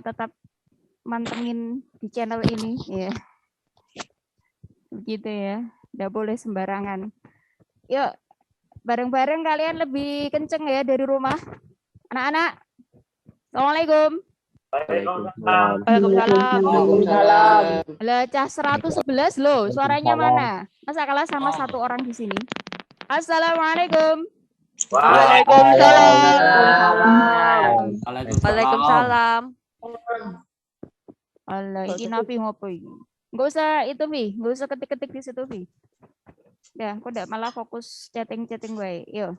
tetap mantengin di channel ini ya. Begitu ya. Nggak boleh sembarangan. Yuk, bareng-bareng kalian lebih kenceng ya dari rumah. Anak-anak. Assalamualaikum. Waalaikumsalam. Lah, cah 111 loh, suaranya mana? Masa kalah sama satu orang di sini? Assalamualaikum. Waalaikumsalam. Allah, ini nabi ngopo ini? Nggak usah itu, Vi. Nggak usah ketik-ketik di situ, Vi. Ya, aku udah malah fokus chatting-chatting gue. Yuk.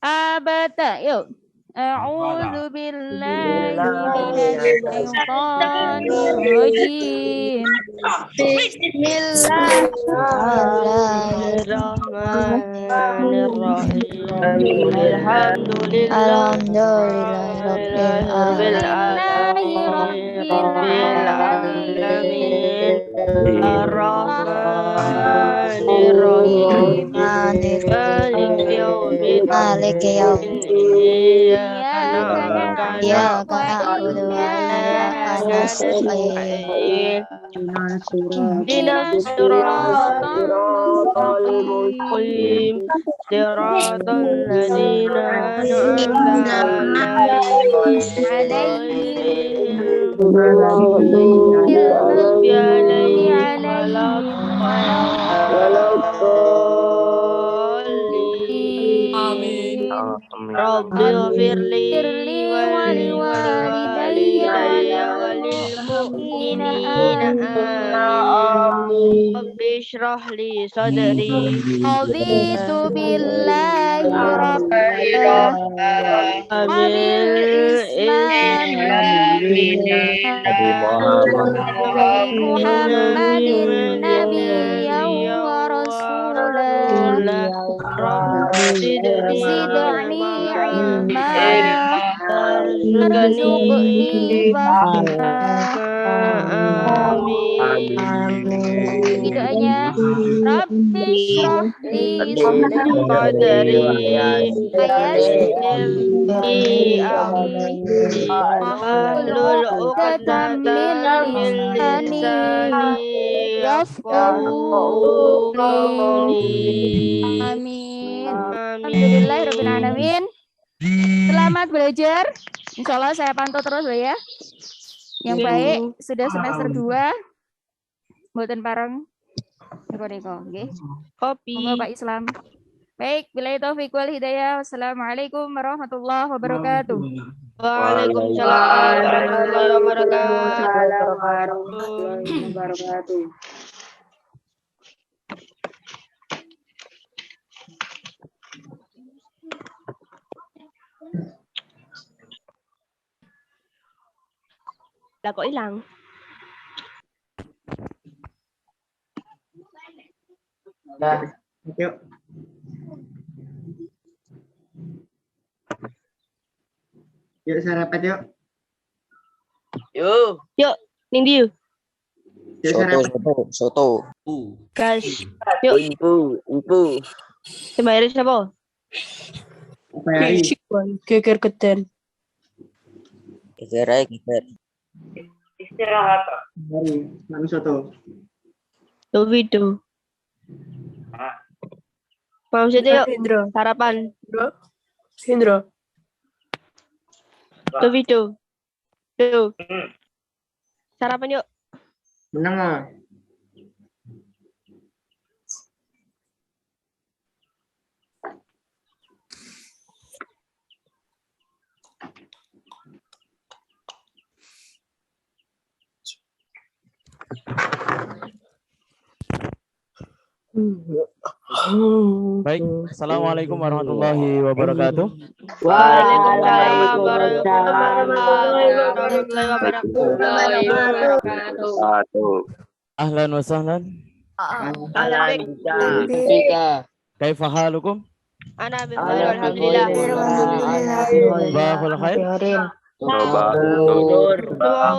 Abata, yuk. A'udzu billahi minasyaitonir rajim. Bismillahirrahmanirrahim. Alhamdulillahirabbil alamin. Arrahmanir rahim. Maliki yaumiddin. Iyyaka na'budu wa iyyaka nasta'in. Ihdinas siratal mustaqim. Siratal ladzina an'amta 'alaihim. Rabbi firli waliwalidayya walil mu'minina amin. Rabbi shrah li sadri. Raditu billahi rabban Amin. Muhammadin nabiyyan wa rasulan zidni ilma warzuqni fahma. Amin. Doanya Rabbi shrah li Sadri yassir li amri wahlul 'uqdatam min lisani yafqahu qawli. Amin. Alhamdulillahirabbil alamin. Selamat belajar. Insyaallah saya pantau terus ya. Yang baik sudah semester 2. Mboten pareng. Niko nggih. Kopi. Monggo Pak Islam. Baik, billahi taufiq wal hidayah. Wassalamualaikum warahmatullahi wabarakatuh. Waalaikumsalam warahmatullahi wabarakatuh. Là kok hilang? Nah, yuk. Yuk sarapan yuk. Yuk, ning ndi yuk? Yuk sarapan. Soto. Guys, yuk. Ibu. Sembayar siapa? Bayari. Geger geden. Geger aja, geger. Bayari. Manu soto. Video. Mau situ yuk. Sarapan. Sindro. Video. Tuh. Sarapan yuk. Menang ah. Baik, assalamualaikum warahmatullahi wabarakatuh. Waalaikumsalam warahmatullahi wabarakatuh. Ahlan wa sahlan. Kaifa halukum? Ana bikhair alhamdulillah. Barakallahu khair.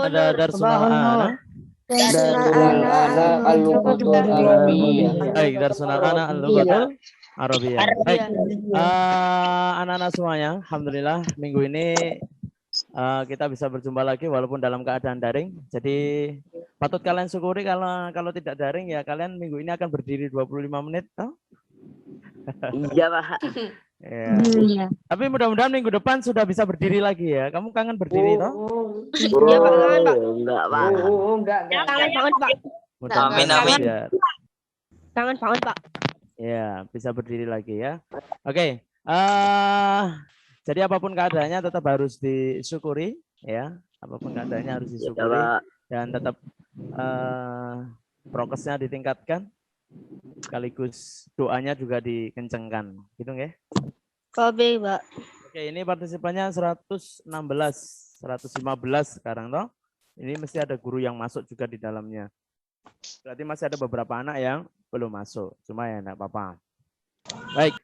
Ada darsun ana. Baik, darsun ana al-lughatul Arabiyah. Baik. Anak-anak semuanya, alhamdulillah minggu ini kita bisa berjumpa lagi walaupun dalam keadaan daring. Jadi patut kalian syukuri kalau tidak daring ya kalian minggu ini akan berdiri 25 menit. Toh? Iya, Pak. Ya. Iya. Tapi mudah-mudahan minggu depan sudah bisa berdiri lagi ya. Kamu kangen berdiri toh? Iya, Pak. Kangen, Pak. Enggak, Pak. Enggak. Kangen banget, Pak. Amin, amin. Ya. Kangen banget, Pak. Ya, bisa berdiri lagi ya. Oke. Jadi apapun keadaannya tetap harus disyukuri ya. Apapun keadaannya harus disyukuri dan tetap prokesnya ditingkatkan. Sekaligus doanya juga dikencengkan. Gitu nggih? Kobe, Pak. Oke, ini partisipannya 116, 115 sekarang toh. Ini mesti ada guru yang masuk juga di dalamnya. Berarti masih ada beberapa anak yang belum masuk. Cuma ya enggak apa-apa. Baik.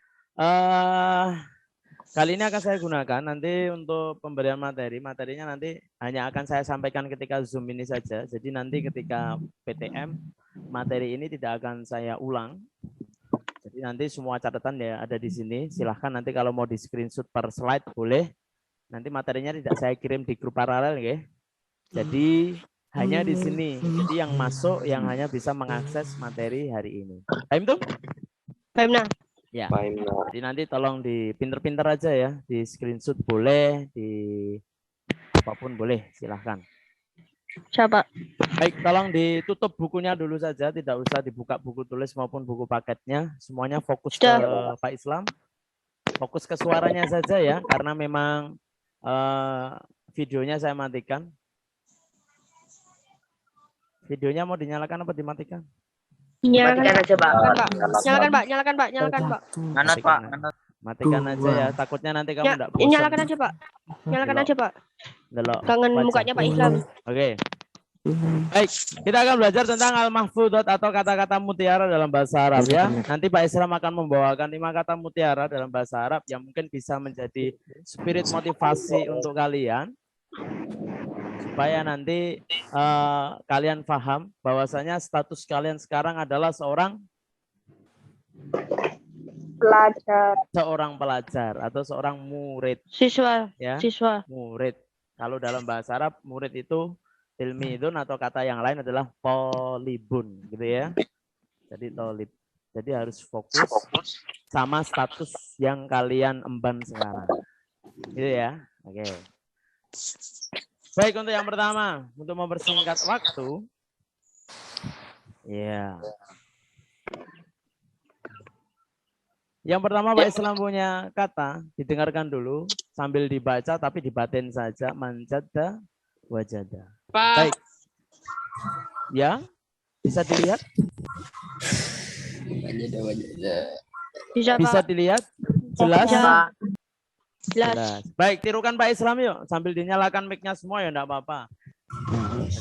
Kali ini akan saya gunakan nanti untuk pemberian materi. Materinya nanti hanya akan saya sampaikan ketika Zoom ini saja. Jadi nanti ketika PTM, materi ini tidak akan saya ulang. Jadi nanti semua catatan ya ada di sini. Silahkan nanti kalau mau di screenshot per slide boleh. Nanti materinya tidak saya kirim di grup paralel ya. Jadi hanya di sini. Jadi yang masuk yang hanya bisa mengakses materi hari ini. Paham tuh? Paham nah. Ya. Jadi nanti tolong di pinter-pinter aja ya. Di screenshot boleh, di apapun boleh, silahkan. Siapa? Baik, tolong ditutup bukunya dulu saja. Tidak usah dibuka buku tulis maupun buku paketnya. Semuanya fokus ke Pak Islam. Fokus ke suaranya saja ya. Karena memang videonya saya matikan. Videonya mau dinyalakan apa dimatikan? Nyalakan aja, Pak. Nyalakan, Pak. Nyalakan, Pak. Nyalakan, Pak. Manot, Pak. Matikan aja ya. Takutnya nanti kamu enggak bosan. Nyalakan aja, Pak. Nyalakan aja, Pak. Delok Kangen wajah. mukanya Pak Islam. Oke. Baik, kita akan belajar tentang al-mahfudhat atau kata-kata mutiara dalam bahasa Arab ya. Nanti Pak Islam akan membawakan 5 kata mutiara dalam bahasa Arab yang mungkin bisa menjadi spirit motivasi untuk kalian. Supaya nanti kalian paham bahwasanya status kalian sekarang adalah seorang pelajar atau seorang murid Siswa. ya. Siswa. Murid. Kalau dalam bahasa Arab murid itu tilmidun atau kata yang lain adalah tolibun gitu ya. Jadi tolib. Jadi harus fokus sama status yang kalian emban sekarang. Gitu ya. Oke. Baik, untuk yang pertama, untuk mempersingkat waktu. Ya. Yang pertama Pak Islam punya kata, didengarkan dulu sambil dibaca tapi dibatin saja, manjada wajada. Baik. Ya, bisa dilihat? Bisa, Bisa Pak. dilihat? Jelas? Jelas. Jelas. Baik, tirukan Pak Islam yuk. Sambil dinyalakan mic-nya semua ya enggak apa-apa.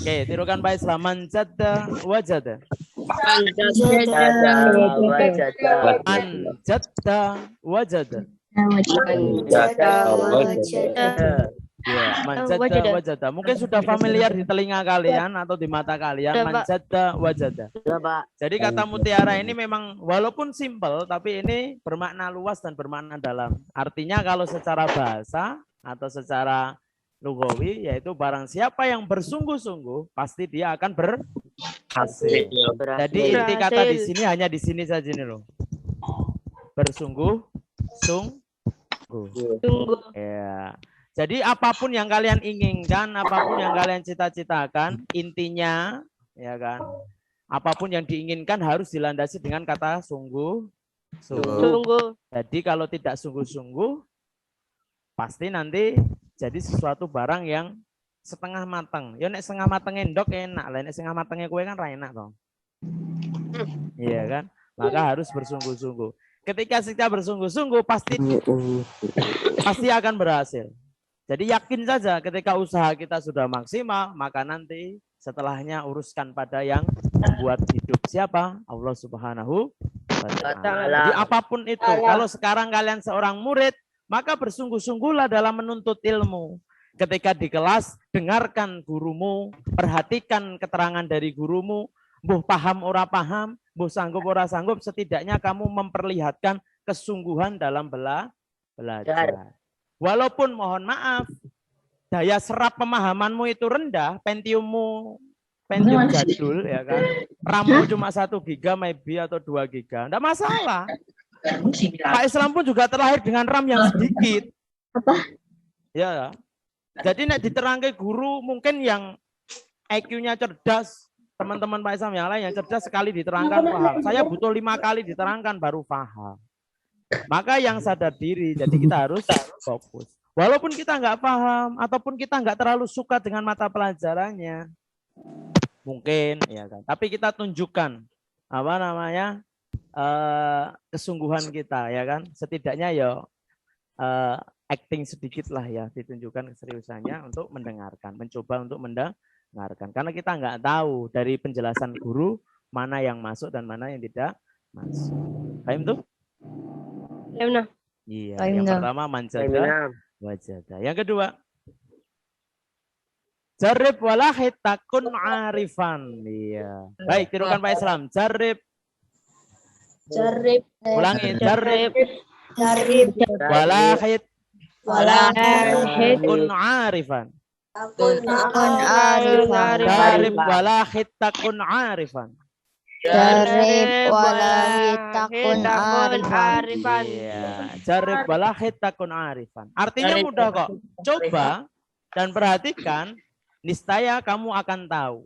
Oke, tirukan Pak Islam. Manjada wajada. Manjada wajada. Ya, manjada wajada. Mungkin sudah familiar di telinga kalian atau di mata kalian. Sudah, Pak. Manjada wajada. Jadi kata mutiara ini memang walaupun simpel, tapi ini bermakna luas dan bermakna dalam. Artinya kalau secara bahasa atau secara lugawi, yaitu barang siapa yang bersungguh-sungguh, pasti dia akan berhasil. Jadi inti kata di sini hanya di sini saja nih loh. Bersungguh-sungguh. Ya. Jadi apapun yang kalian inginkan, apapun yang kalian cita-citakan, intinya ya kan, apapun yang diinginkan harus dilandasi dengan kata sungguh. Jadi kalau tidak sungguh-sungguh, pasti nanti jadi sesuatu barang yang setengah matang. Ya nek setengah matang endok enak, lah nek setengah matangnya kue kan ra enak toh. Iya kan? Maka harus bersungguh-sungguh. Ketika kita bersungguh-sungguh pasti akan berhasil. Jadi yakin saja ketika usaha kita sudah maksimal, maka nanti setelahnya uruskan pada yang membuat hidup siapa? Allah Subhanahu wa Ta'ala. Jadi apapun itu, kalau sekarang kalian seorang murid, maka bersungguh-sungguhlah dalam menuntut ilmu. Ketika di kelas, dengarkan gurumu, perhatikan keterangan dari gurumu, mbuh paham ora paham, mbuh sanggup ora sanggup, setidaknya kamu memperlihatkan kesungguhan dalam belajar. Walaupun mohon maaf, daya serap pemahamanmu itu rendah, Pentium jadul, ya kan, RAM-mu cuma 1 giga, maybe atau 2 giga, enggak masalah. Pak Islam pun juga terlahir dengan RAM yang sedikit. Ya, jadi nek diterangke guru mungkin yang IQ-nya cerdas, teman-teman Pak Islam yang lain yang cerdas sekali diterangkan paham. Saya butuh 5 kali diterangkan baru paham. Maka yang sadar diri, jadi kita harus fokus. Walaupun kita nggak paham ataupun kita nggak terlalu suka dengan mata pelajarannya, mungkin ya kan. Tapi kita tunjukkan apa namanya kesungguhan kita ya kan. Setidaknya ya acting sedikit lah ya, ditunjukkan keseriusannya untuk mendengarkan, mencoba untuk mendengarkan. Karena kita nggak tahu dari penjelasan guru mana yang masuk dan mana yang tidak masuk. Paham tuh? Ya benar. Iya. Yang pertama manjada. Wajada. Yang kedua, jarib walahid takun arifan. Iya. Baik, tirukan Pak Islam. Jarib. Ulangi. Jarib. Walahid. Takun arifan. Jarib walahid takun arifan. Jarib walahid takun arifan. Iya, jarib walahid takun arifan. Artinya mudah kok. Coba dan perhatikan, niscaya kamu akan tahu.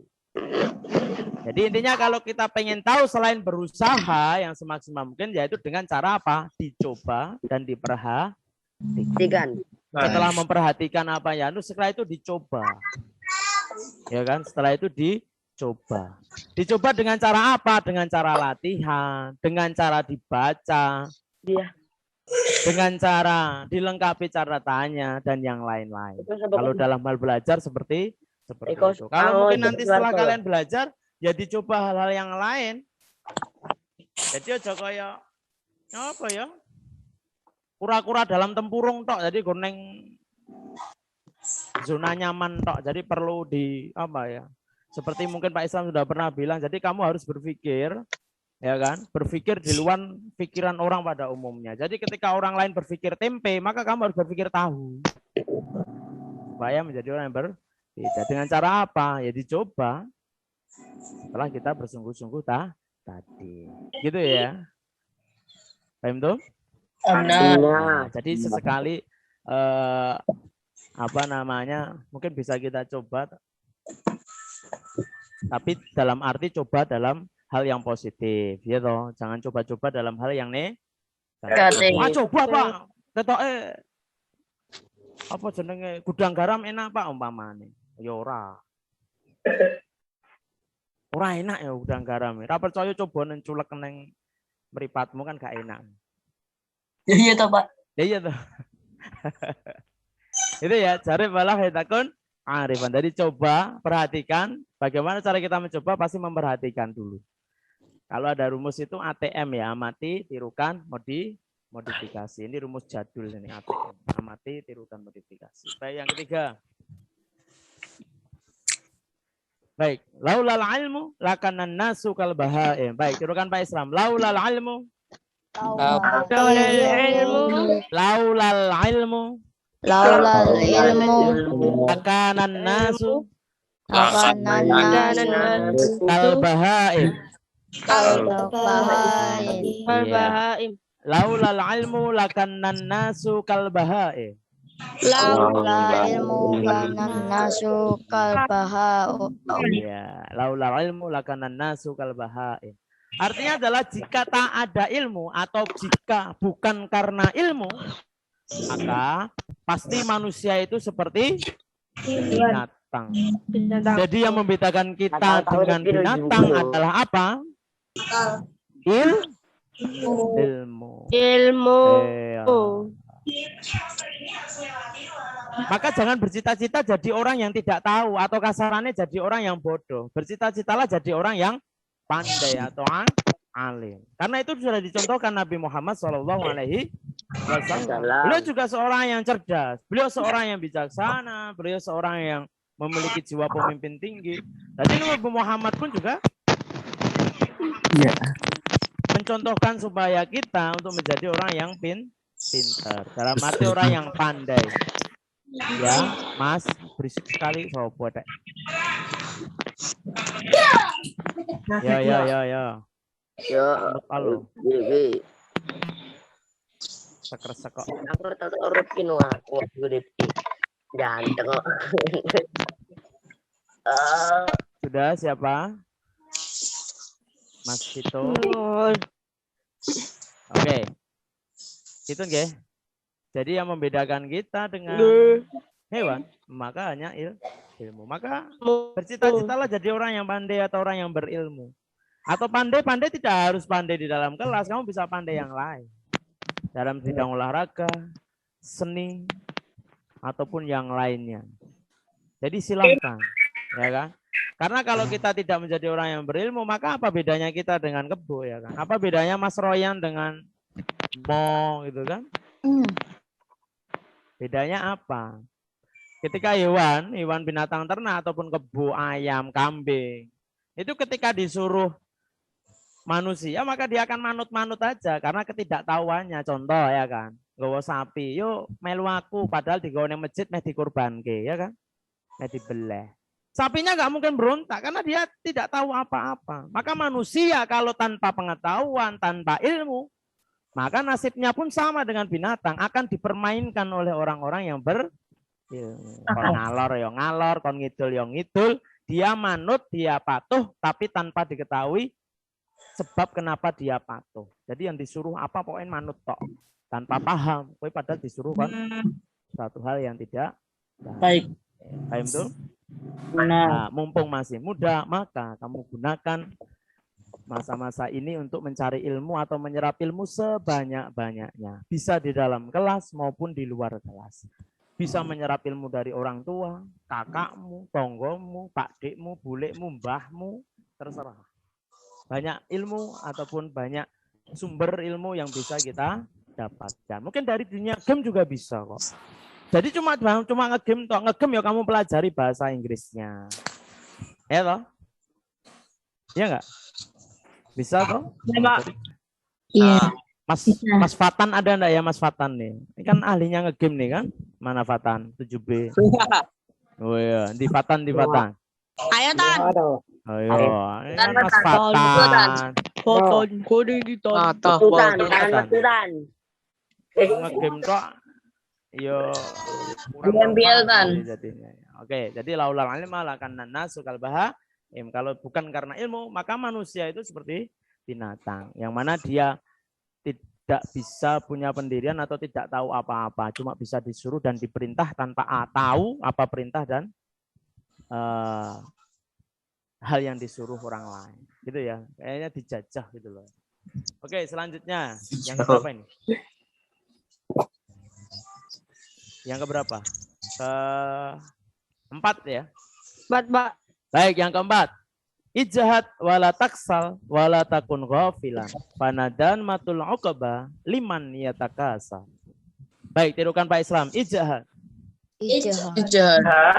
Jadi intinya kalau kita pengen tahu selain berusaha yang semaksimal mungkin, yaitu dengan cara apa? Dicoba dan diperhatikan. Setelah memperhatikan apa ya, setelah itu dicoba. Ya kan? Setelah itu dicoba. Dicoba dengan cara apa? Dengan cara latihan, dengan cara dibaca, dengan cara dilengkapi catatannya dan yang lain-lain. Kalau dalam hal belajar seperti itu. Kalau mungkin nanti setelah kalian belajar, ya dicoba hal-hal yang lain. Jadi aja kaya apa ya? Kura-kura dalam tempurung tok. Jadi goneng zona nyaman tok. Jadi perlu di apa ya? Seperti mungkin Pak Islam sudah pernah bilang, jadi kamu harus berpikir, ya kan? Berpikir di luar pikiran orang pada umumnya. Jadi ketika orang lain berpikir tempe, maka kamu harus berpikir tahu. Supaya menjadi orang yang berbeda. Dengan cara apa? Ya dicoba. Setelah kita bersungguh-sungguh tadi. Gitu ya. Paham tuh? Nah, jadi sesekali apa namanya? Mungkin bisa kita coba. Tapi dalam arti coba dalam hal yang positif, ya toh. Jangan coba-coba dalam hal yang negatif. Coba Pak, apa jenenge gudang garam enak Pak umpamane. Ya ora. Ora enak ya gudang garam. Ora percaya coba nang culek neng mripatmu kan gak enak. Ya iya toh Pak. Ya iya toh. Itu ya, jarib walahid takun arifan. Jadi coba, perhatikan bagaimana cara kita mencoba, pasti memperhatikan dulu. Kalau ada rumus itu ATM ya, amati, tirukan, modifikasi. Ini rumus jadul ini ATM, amati, tirukan, modifikasi. Baik, yang ketiga. Baik, laulal ilmu lakanan nasu kal bahaim. Baik, tirukan Pak Islam. Laulal ilmu. Laulal ilmu. Laulal ilmu lakanan nasu kal bahaim. Bahaim. Laulal ilmu lakanan nasu kal bahaim. Laulal ilmu lakanan nasu kal bahaim. Ya, laulal ilmu lakanan nasu kal bahaim. Artinya adalah jika tak ada ilmu atau jika bukan karena ilmu, maka pasti manusia itu seperti binatang. Jadi yang membedakan kita dengan binatang adalah apa? Ilmu. Maka jangan bercita-cita jadi orang yang tidak tahu atau kasarannya jadi orang yang bodoh. Bercita-citalah jadi orang yang pandai atau alim. Karena itu sudah dicontohkan Nabi Muhammad SAW. Beliau juga seorang yang cerdas. Beliau seorang yang bijaksana. Beliau seorang yang memiliki jiwa pemimpin tinggi. Jadi Nabi Muhammad pun juga mencontohkan supaya kita untuk menjadi orang yang pintar. Dalam arti orang yang pandai. Ya, Mas, berisik sekali sopo tek. Ya. Yo. Halo, Bibi. sekresek kok. Aku tahu urut kinu aku gede. Ganteng kok. Sudah siapa? Mas Vito. Oke. Itu nggih. Jadi yang membedakan kita dengan hewan, maka hanya ilmu. Maka bercita-citalah jadi orang yang pandai atau orang yang berilmu. Atau pandai-pandai tidak harus pandai di dalam kelas, kamu bisa pandai yang lain. Dalam bidang olahraga, seni, ataupun yang lainnya. Jadi silahkan, ya kan? Karena kalau kita tidak menjadi orang yang berilmu, maka apa bedanya kita dengan kebo, ya kan? Apa bedanya Mas Royan dengan Mo, gitu kan? Bedanya apa? Ketika hewan binatang ternak ataupun kebo, ayam, kambing, itu ketika disuruh manusia maka dia akan manut-manut aja karena ketidaktahuannya. Contoh ya kan, nggawa sapi, yuk melu aku, padahal digawe nang masjid meh dikurbanke, ya kan? Meh dibeleh. Sapinya nggak mungkin berontak karena dia tidak tahu apa-apa. Maka manusia kalau tanpa pengetahuan, tanpa ilmu, maka nasibnya pun sama dengan binatang, akan dipermainkan oleh orang-orang yang berilmu. Kon ngalor ya ngalor, kon ngidul ya ngidul, dia manut, dia patuh, tapi tanpa diketahui sebab kenapa dia patuh. Jadi yang disuruh apa pokoknya manut tok, tanpa paham. Kowe padahal disuruh kan satu hal yang tidak Baik. paham tuh. Nah, Nah, mumpung masih muda, maka kamu gunakan masa-masa ini untuk mencari ilmu atau menyerap ilmu sebanyak-banyaknya. Bisa di dalam kelas maupun di luar kelas. Bisa menyerap ilmu dari orang tua, kakakmu, tonggomu, pakdekmu, bulekmu, mbahmu, terserah. Banyak ilmu ataupun banyak sumber ilmu yang bisa kita dapatkan. Mungkin dari dunia game juga bisa kok. Jadi cuma ngegame toh, ngegame ya kamu pelajari bahasa Inggrisnya. Ya toh? Iya enggak? Bisa toh? Iya. Mas Fatan ada enggak ya Mas Fatan nih? Ini kan ahlinya ngegame nih kan? Mana Fatan? 7B. Oh iya, di Fatan. Ayo Tan. Ayo, ini kan Mas Fatan. Foton kode di Tan. Betulan. Ngegame tok. Yo kurang jadinya. Oke, jadi laulal alim malakan nanas sukal bahaim. Kalau bukan karena ilmu, maka manusia itu seperti binatang yang mana dia tidak bisa punya pendirian atau tidak tahu apa-apa, cuma bisa disuruh dan diperintah tanpa tahu apa perintah dan hal yang disuruh orang lain, gitu ya. Kayaknya dijajah gitu loh. Oke, selanjutnya yang keberapa ini? Yang keberapa? Keempat ya. Mbak. Baik, yang keempat. Ijhat wala taksal wala takun ghafilan. Panadan matul uqba liman yatakasa. Baik, tirukan Pak Islam. Ijhat.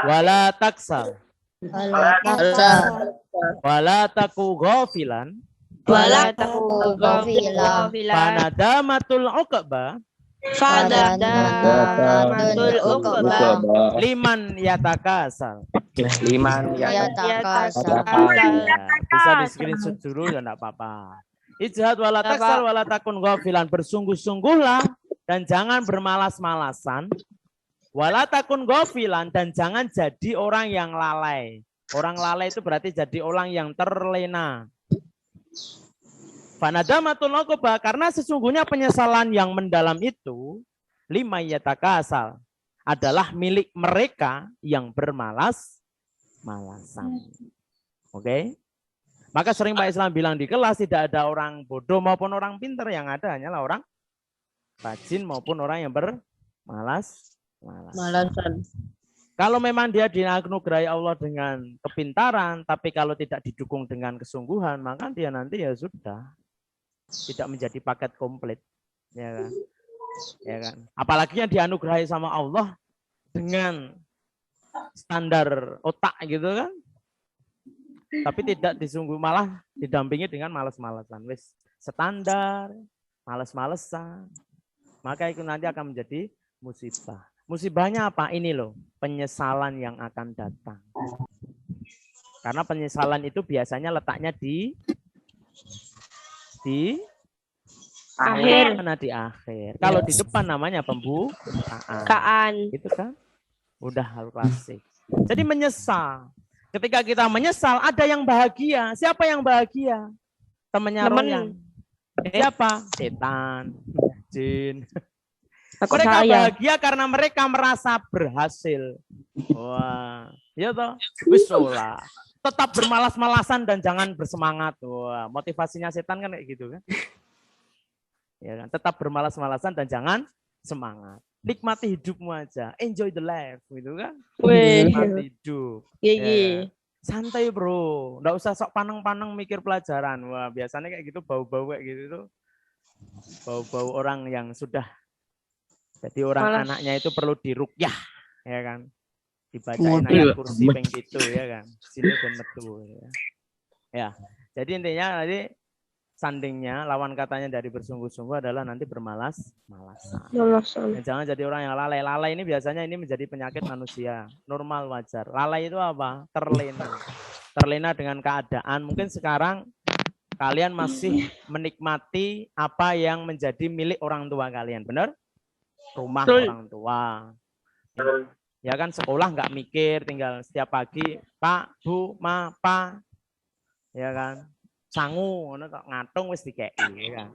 Wala taksal. Wala taku ghafilan. Panadamatul uqba. Liman yatakasal. Bisa di screenshot dulu ya enggak apa-apa. Ijhat wala taksal wala takun ghafilan. Bersungguh-sungguhlah dan jangan bermalas-malasan. Wala takun ghafilan dan jangan jadi orang yang lalai. Orang lalai itu berarti jadi orang yang terlena. Fanadamatul uqba, karena sesungguhnya penyesalan yang mendalam itu lima yatakasal adalah milik mereka yang bermalas-malasan. Oke? Maka sering Pak Islam bilang di kelas tidak ada orang bodoh maupun orang pintar, yang ada hanyalah orang rajin maupun orang yang bermalas-malasan. Kalau memang dia dianugerahi Allah dengan kepintaran, tapi kalau tidak didukung dengan kesungguhan, maka dia nanti ya sudah tidak menjadi paket komplit, ya kan? Ya kan? Apalagi yang dianugerahi sama Allah dengan standar otak gitu kan, tapi tidak disungguh, malah didampingi dengan malas-malasan, wis standar, malas-malesan, maka itu nanti akan menjadi musibah. Musibahnya apa? Ini loh, penyesalan yang akan datang. Karena penyesalan itu biasanya letaknya di Akhir. mana di akhir. Kalau di depan namanya pembukaan. Kaan. Itu kan udah hal klasik. Jadi menyesal. Ketika kita menyesal, ada yang bahagia. Siapa yang bahagia? Temannya Temen. Royan. Siapa? Setan, jin. Saya. Mereka bahagia karena mereka merasa berhasil. Wah, ya toh. Wis lah. Tetap bermalas-malasan dan jangan bersemangat. Wah, motivasinya setan kan kayak gitu kan. Ya kan? Tetap bermalas-malasan dan jangan semangat. Nikmati hidupmu aja. Enjoy the life gitu kan. Wih. Nikmati hidup. Iya, Ya. iya. Santai bro, nggak usah sok paneng-paneng mikir pelajaran. Wah biasanya kayak gitu bau-bau kayak gitu tuh, bau-bau orang yang sudah jadi orang Malas. anaknya itu perlu diruqyah, ya kan? Dibacain ayat kursi peng gitu ya kan? Sini ben metu ya. Ya, jadi intinya tadi sandingnya lawan katanya dari bersungguh-sungguh adalah nanti bermalas-malasan. Dan jangan jadi orang yang lalai. Lalai ini biasanya ini menjadi penyakit manusia. Normal, wajar. Lalai itu apa? Terlena. Terlena dengan keadaan. Mungkin sekarang kalian masih menikmati apa yang menjadi milik orang tua kalian. Benar? Rumah Betul. orang tua. Ya kan sekolah nggak mikir. Tinggal setiap pagi, Pak, Bu, Ma, Pa. Ya kan? Sangu, ngatung wis dikei. Ya kan?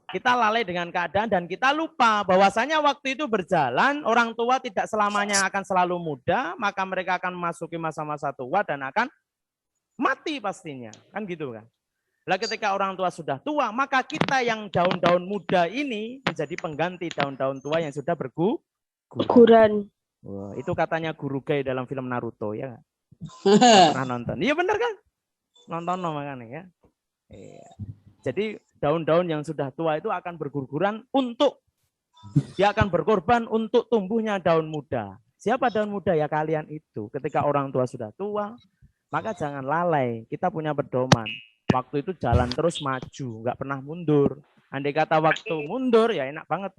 Kita lalai dengan keadaan dan kita lupa bahwasanya waktu itu berjalan, orang tua tidak selamanya akan selalu muda, maka mereka akan memasuki masa-masa tua dan akan mati pastinya. Kan gitu kan. Lah ketika orang tua sudah tua, maka kita yang daun-daun muda ini menjadi pengganti daun-daun tua yang sudah Guguran. Wah, itu katanya Guru Gai dalam film Naruto ya. Pernah nonton? Iya benar kan? Nonton makanya ya. Iya. Jadi daun-daun yang sudah tua itu akan berguguran untuk dia akan berkorban untuk tumbuhnya daun muda. Siapa daun muda? Ya kalian itu. Ketika orang tua sudah tua, maka jangan lalai. Kita punya pedoman. Waktu itu jalan terus maju, nggak pernah mundur. Andai kata waktu mundur, ya enak banget.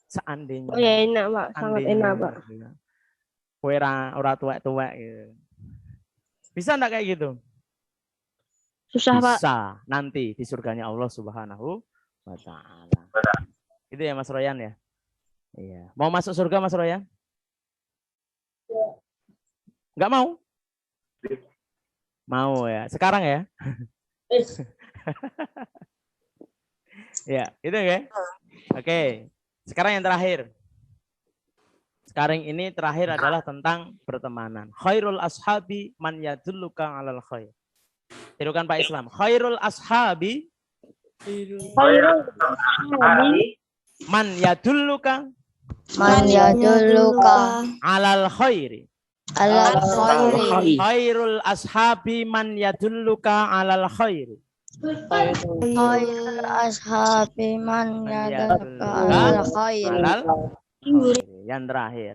Seandainya. Oh ya enak Pak, sangat enak Pak. Kowe ora tuwek-tuwek gitu. Bisa enggak kayak gitu? Susah Pak. Bisa nanti di surganya Allah Subhanahu wa taala. Itu ya Mas Royan ya? Iya. Mau masuk surga Mas Royan? Enggak mau? Mau ya. Sekarang ya? Ya, itu ya. Oke. Sekarang yang terakhir. Sekarang ini terakhir adalah tentang pertemanan. Khairul ashabi man yadulluka 'alal khair. Tirukan Pak Islam. Khairul ashabi man yadulluka 'alal khairi. Khairul ashabi man yadulluka 'alal khairi. Yang terakhir.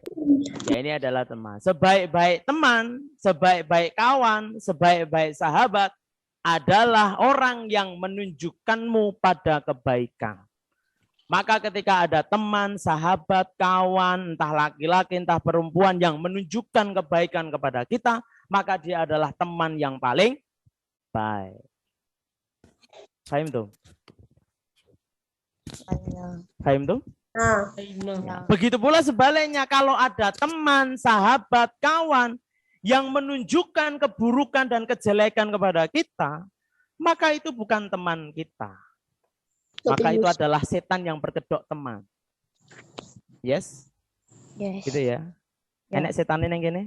Ya ini adalah teman. Sebaik-baik teman, sebaik-baik kawan, sebaik-baik sahabat adalah orang yang menunjukkanmu pada kebaikan. Maka ketika ada teman, sahabat, kawan, entah laki-laki, entah perempuan yang menunjukkan kebaikan kepada kita, maka dia adalah teman yang paling baik. Fahim tuh? Fahim tuh? Begitu pula sebaliknya, kalau ada teman, sahabat, kawan yang menunjukkan keburukan dan kejelekan kepada kita, maka itu bukan teman kita. Maka itu adalah setan yang berkedok teman. Yes? Yes. Gitu ya? Enak setan ini yang gini?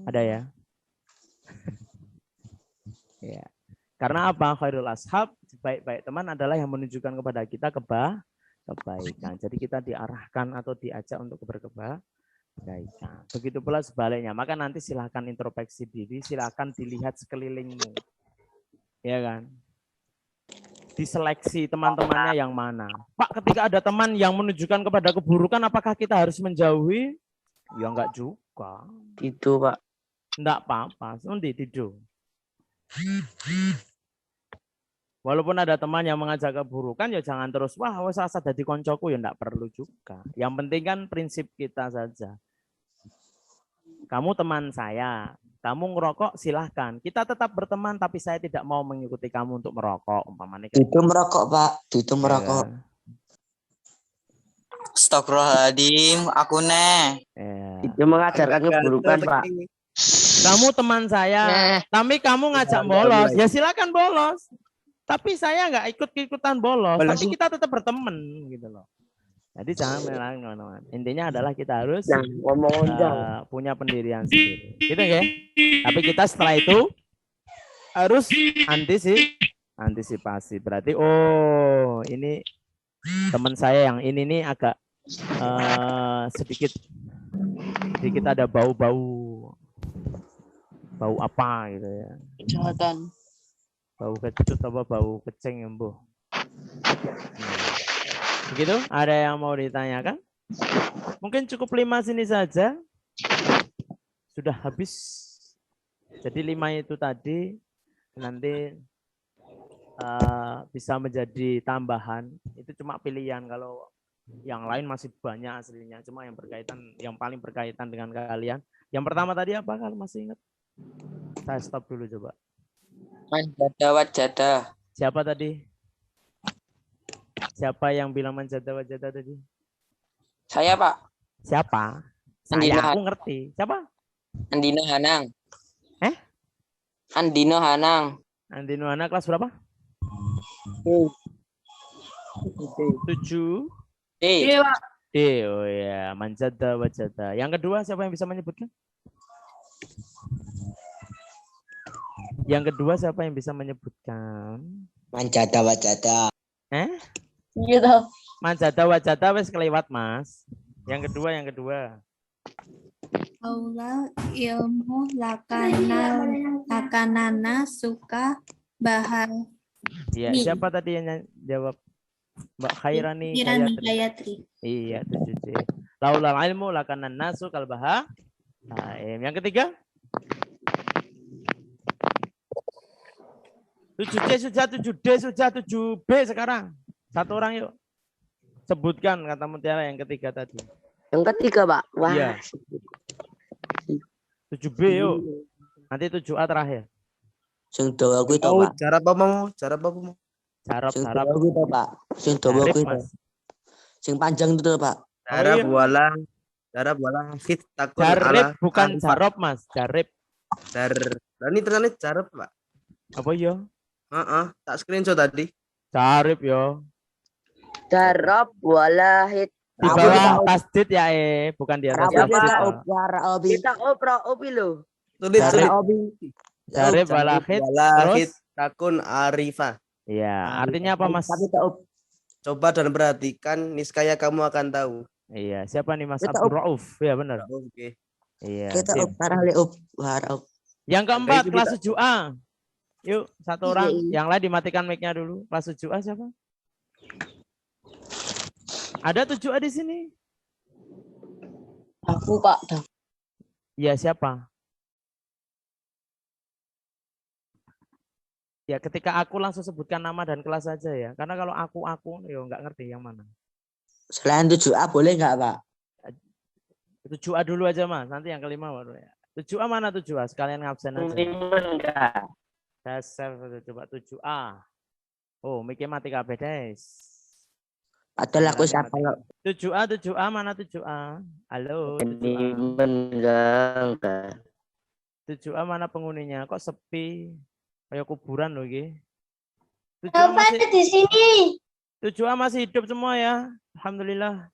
Ada ya? Ya. Karena apa? Khairul ashab, baik-baik teman adalah yang menunjukkan kepada kita kebaikan. Jadi kita diarahkan atau diajak untuk berkebaikan. Begitu pula sebaliknya. Maka nanti silahkan introspeksi diri, silahkan dilihat sekelilingmu. Ya kan? Diseleksi teman-temannya yang mana. Pak, ketika ada teman yang menunjukkan kepada keburukan, apakah kita harus menjauhi? Ya enggak juga. Itu Pak. Enggak apa-apa, nanti tidur. Walaupun ada teman yang mengajak keburukan, ya jangan terus, wah, wes asa dadi koncoku, ya enggak perlu juga. Yang penting kan prinsip kita saja. Kamu teman saya, kamu ngerokok silahkan. Kita tetap berteman, tapi saya tidak mau mengikuti kamu untuk merokok. Umpamanya kayak Itu merokok, Pak. Itu gitu. merokok. Ya. Astagfirullahaladzim, aku nih. Ya. Itu mengajarkan keburukan, Pak. Kamu teman saya, tapi kamu ngajak bolos, ya silakan bolos. Tapi saya nggak ikut-ikutan bolos, tapi kita tetap berteman gitu loh. Jadi jangan menyalahkan teman-teman. Intinya adalah kita harus punya pendirian sendiri. Gitu ya. Tapi kita setelah itu harus antisipasi. Berarti oh ini teman saya yang ini nih agak sedikit ada bau apa gitu ya. Kejahatan. Bau kecut apa bau keceng ya, Bu? Begitu? Ada yang mau ditanyakan? Mungkin cukup 5 sini saja. Sudah habis. Jadi 5 itu tadi nanti bisa menjadi tambahan. Itu cuma pilihan, kalau yang lain masih banyak aslinya. Cuma yang paling berkaitan dengan kalian. Yang pertama tadi apa kalau masih ingat? Saya stop dulu coba. Manjada wajada. Siapa tadi? Siapa yang bilang manjada wajada tadi? Saya, Pak. Siapa? Andina. Saya, aku ngerti. Siapa? Andina Hanang. Andino Hanang kelas berapa? 7. Iya, Pak. Oh ya, manjada wajada. Yang kedua siapa yang bisa menyebutkan? Yang kedua siapa yang bisa menyebutkan? Manjada wajada. Gitu. Manjada wajada wes kelewat, Mas. Yang kedua. Aula ilmu lakanana suka bahar. Iya, siapa tadi yang jawab? Mbak Khairani Gayatri. Iya, 7C. Laulal ilmu lakanana sukal bahar. Yang ketiga? 7C sudah, 7D sudah, 7B sekarang. Satu orang yuk. Sebutkan kata Mutiara yang ketiga tadi. Yang ketiga, Pak. Wah. Iya. 7B yuk. Nanti 7A terakhir. Sing dawa kuwi to, Pak. Cara apa mau? Sarap. Kuwi to, Pak. Sing dawa kuwi to. Sing panjang itu to, Pak. Cara bualang fit takun Jarib bukan jarop, Mas. Jarib. Ini ternyata jarib, Pak. Apa ya? Tak screenshot tadi. Jarib yo. Darab walahid. Di bawah tasdid ya, bukan di atas tasdid. Kita opi lo. Tulis Jarib walahid terus takun arifah. iya, artinya apa, Mas? Coba dan perhatikan, niscaya kamu akan tahu. Iya, siapa nih, Mas Abdul Rauf? Ya benar. Oke. Iya. Kita sip. Yang keempat kelas 7A. Yuk, satu orang. Yang lain dimatikan mic-nya dulu. Kelas 7A siapa? Ada 7A di sini. Aku, Pak. Iya, siapa? Ya, ketika aku langsung sebutkan nama dan kelas saja ya. Karena kalau aku ya nggak ngerti yang mana. Selain 7A boleh nggak, Pak? 7A dulu aja, Mas. Nanti yang kelima baru ya. 7A mana 7A? Sekalian ngabsen aja. Saya save coba 7A. Oh, mikir mati kabeh, guys. Padahal aku siapa lo? 7A mana 7A? Halo, 7A. 7A mana penghuninya? Kok sepi? Kayak kuburan loh iki. 7A masih di sini. 7A masih hidup semua ya. Alhamdulillah.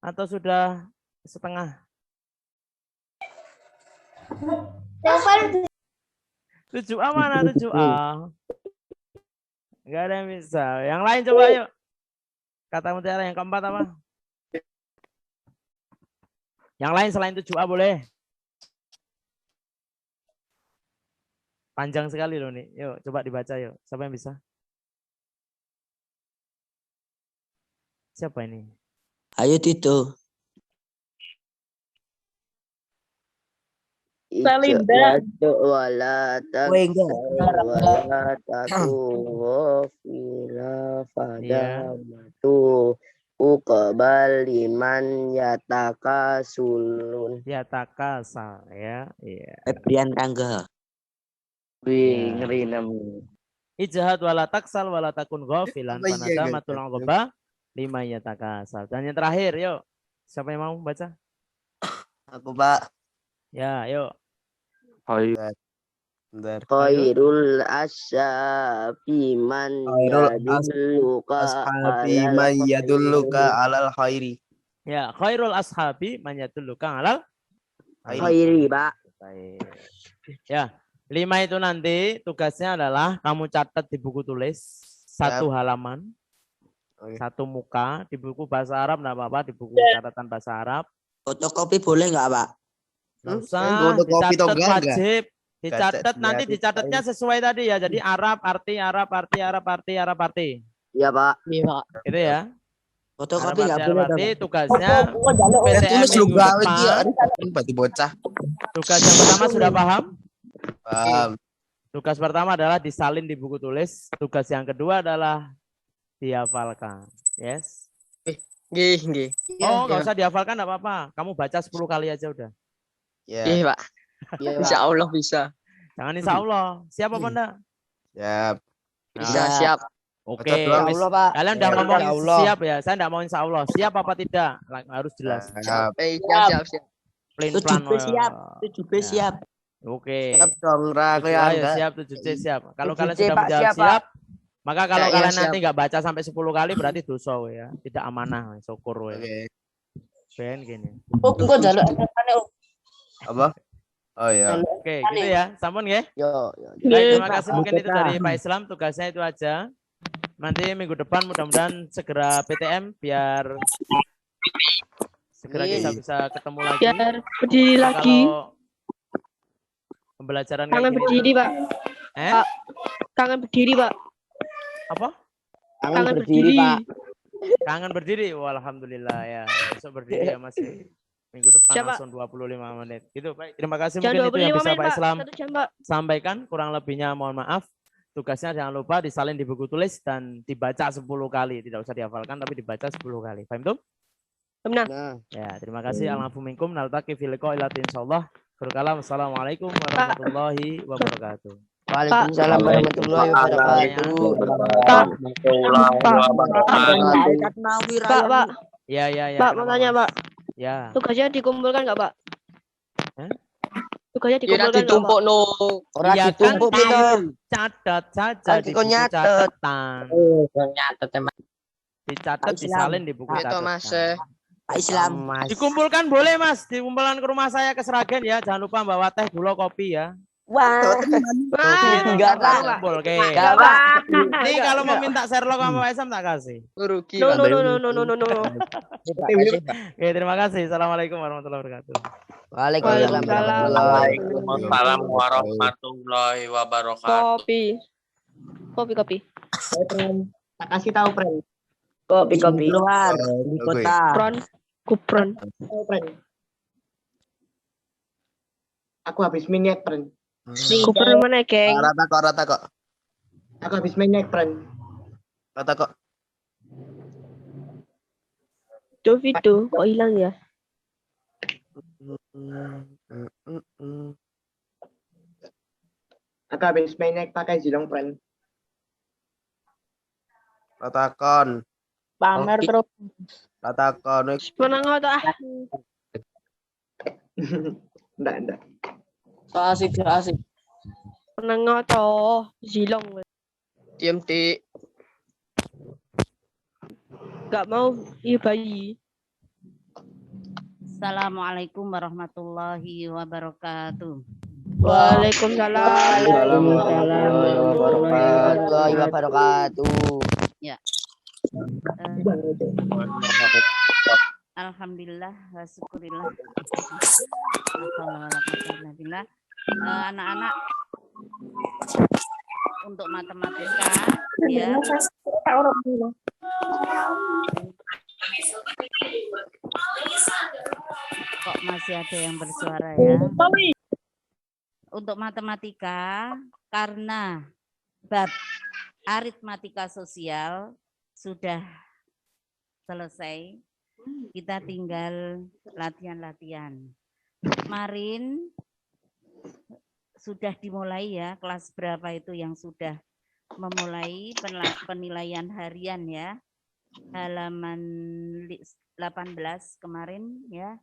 Atau sudah setengah? 7A mana 7A? Enggak ada yang bisa. Yang lain coba yuk. Kata Mutiara yang keempat apa? Yang lain selain 7A boleh. Panjang sekali loh nih. Yuk coba dibaca yuk. Siapa yang bisa? Siapa ini? Ayo Tito. Salinda. Wala Weh, enggak. wala taku fila fadamatu uqbal liman yataka sulun. Ya takasa ya. Iya. Febrian Rangga. Wih, Ya. ngeri namu. Ijhad wala taksal wala takun ghafilan Apa iya, fanadamatul enggak? uqba lima yatakasal. Dan yang terakhir, yuk. Siapa yang mau baca? Aku, Pak. Ya, yuk. Bentar. Khairul asyafi man Khairul yadulluka Ashabi alal man khairi. yadulluka alal khairi. Ya, khairul ashabi man yadulluka alal Khairi, Pak. baik. Ya, 5 itu nanti tugasnya adalah kamu catat di buku tulis satu halaman, Oke. satu muka di buku bahasa Arab enggak apa-apa, di buku catatan bahasa Arab. Fotokopi boleh nggak, Pak? Nggak Kan usah, fotokopi dicatat toga enggak? wajib. Dicatat Catat, nanti ya, dicatatnya sesuai tadi ya. Jadi Arab, arti, Arab, arti, Arab, arti, Arab, arti. Iya, Pak. Iya, Pak. Itu ya. Fotokopi Arab, nggak arti, boleh, Arab, arti. Pak. Tugasnya Ya PTM tulis lu minggu gawe depan. dia. Berarti bocah. Tugas yang pertama sudah paham? Paham. Tugas pertama adalah disalin di buku tulis. Tugas yang kedua adalah dihafalkan. Yes. Nggih. Oh, nggak usah dihafalkan, nggak apa-apa. Kamu baca 10 kali aja udah. Ya. Iya, Pak. Iya, Pak. Insya Allah bisa. Jangan insya Allah. Siap apa enggak? Siap. Bisa, Nah, siap. Oke. Baca doang, Insya Allah, Pak. Kalian udah Ya, ngomong insya Allah. siap ya. Saya enggak mau insya Allah. Siap apa tidak? Harus jelas. Siap. Siap. Plain 7B plan. siap. 7B Ya. siap. Oke. Siap dong, Ra. Tujuh, Kayak ayo Anda. siap 7C siap. Kalau 7C, kalian sudah Pak, menjawab siap, Pak. siap, maka kalau Ya, kalian siap. nanti nggak baca sampai 10 kali berarti dosa ya. Tidak amanah, syukur ya. Oke. Ben gini. Oh, kok jaluk Apa? Oh ya. Oke, gitu ya. Sampun ya. Yo. Baik, terima kasih mungkin itu dari Pak Islam, tugasnya itu aja. Nanti minggu depan mudah-mudahan segera PTM biar segera kita bisa ketemu lagi. Biar berdiri Nah, lagi. kalau pembelajaran kayak Kangen gini berdiri, tuh- Pak. Eh? Pak. Kangen berdiri, Pak. Apa? Kangen berdiri, Pak. Kangen berdiri. Wah, alhamdulillah ya. Besok berdiri ya Mas. Minggu depan Siap, Pak. langsung 25 menit. Gitu, baik. Terima kasih Jangan mungkin itu yang 25 bisa menit, Pak Pak. Islam 1 jam, Pak. sampaikan. Kurang lebihnya mohon maaf. Tugasnya jangan lupa disalin di buku tulis dan dibaca 10 kali. Tidak usah dihafalkan tapi dibaca 10 kali. Paham tuh? Benar. Nah. Ya, terima kasih. Alhamdulillah minkum naltaqi fil liqa'i insyaallah. Berkalam. Assalamualaikum warahmatullahi wabarakatuh. Waalaikumsalam warahmatullahi wabarakatuh. Pak. Ya. Pak, kenapa, mau tanya, Mas? Pak. Ya. Tugasnya dikumpulkan nggak, Pak? Hah? Tugasnya Ya dikumpulkan nggak, ditumpuk Pak? no. Ora Iya, ditumpuk kan, pinter. Catat saja Kan di dikon buku nyatet. catatan. Nyatet emang. Dicatat, Islam. disalin di buku Itu catatan. Mas. Pak Islam. Dikumpulkan boleh Mas, dikumpulkan ke rumah saya ke Sragen ya. Jangan lupa bawa teh, gula, kopi ya. Wah. Enggak, Pak. Kumpul, oke. Enggak, Pak. Ini kalau mau minta Sherlock sama Pak Isam tak kasih. Rugi. No, Pak. no. Oke, terima kasih. Assalamualaikum warahmatullahi wabarakatuh. Waalaikumsalam warahmatullahi Waalaikumsalam warahmatullahi wabarakatuh. Kopi. Tak kasih tahu, Pren. Kopi. Keluar di kota. Kupron. Tahu, Pren. Aku habis minyak, Pren. Kupron mana, geng? Rata kok. Aku habis minyak, Pren. Rata kok. Video kok hilang ya? Aku habis minyak pakai zilong, Pren. Ratakon. Pamer terus. Ratakon. Menang atau ah? Enggak. So asik. Menang atau zilong? Diam di. Gak mau iya bayi. Assalamualaikum warahmatullahi wabarakatuh. Waalaikumsalam. warahmatullahi wabarakatuh. Alhamdulillah wa syukurillah. Alhamdulillah. Anak-anak untuk matematika ya. Kok masih ada yang bersuara ya? untuk matematika karena bab aritmatika sosial sudah selesai. Kita tinggal latihan-latihan. Kemarin sudah dimulai ya, kelas berapa itu yang sudah memulai penilaian harian ya. Halaman 18 kemarin ya.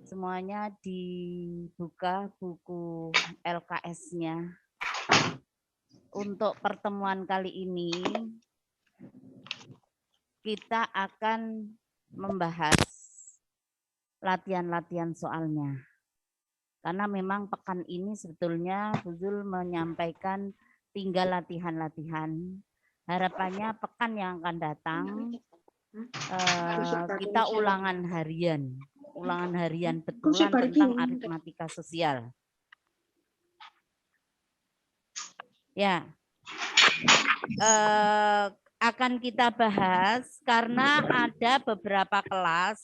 Semuanya dibuka buku LKS-nya. Untuk pertemuan kali ini kita akan membahas latihan-latihan soalnya. Karena memang pekan ini sebetulnya Buzul menyampaikan tinggal latihan-latihan. Harapannya pekan yang akan datang kita ulangan harian betulan tentang aritmatika sosial. Ya, akan kita bahas karena ada beberapa kelas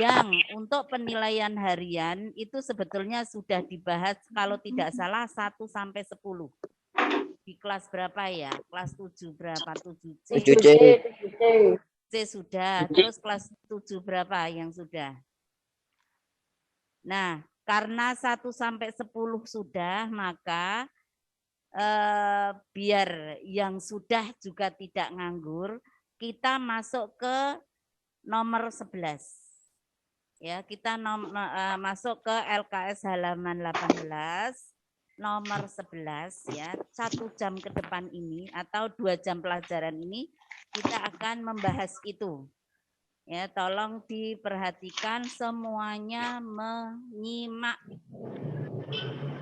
yang untuk penilaian harian itu sebetulnya sudah dibahas kalau tidak salah 1 sampai 10. Di kelas berapa ya? Kelas 7 berapa? 7C. 7C sudah. Terus kelas 7 berapa yang sudah? Nah, karena 1 sampai 10 sudah, maka biar yang sudah juga tidak nganggur, kita masuk ke nomor 11. Ya, kita masuk ke LKS halaman 18, nomor 11 ya. 1 jam ke depan ini atau 2 jam pelajaran ini kita akan membahas itu. Ya, tolong diperhatikan semuanya menyimak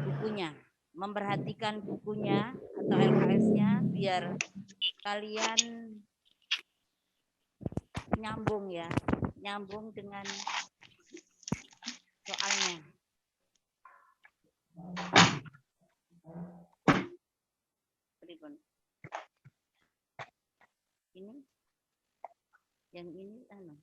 bukunya, memperhatikan bukunya atau LKS-nya biar kalian nyambung ya, nyambung dengan soalnya. Ini, yang ini anu.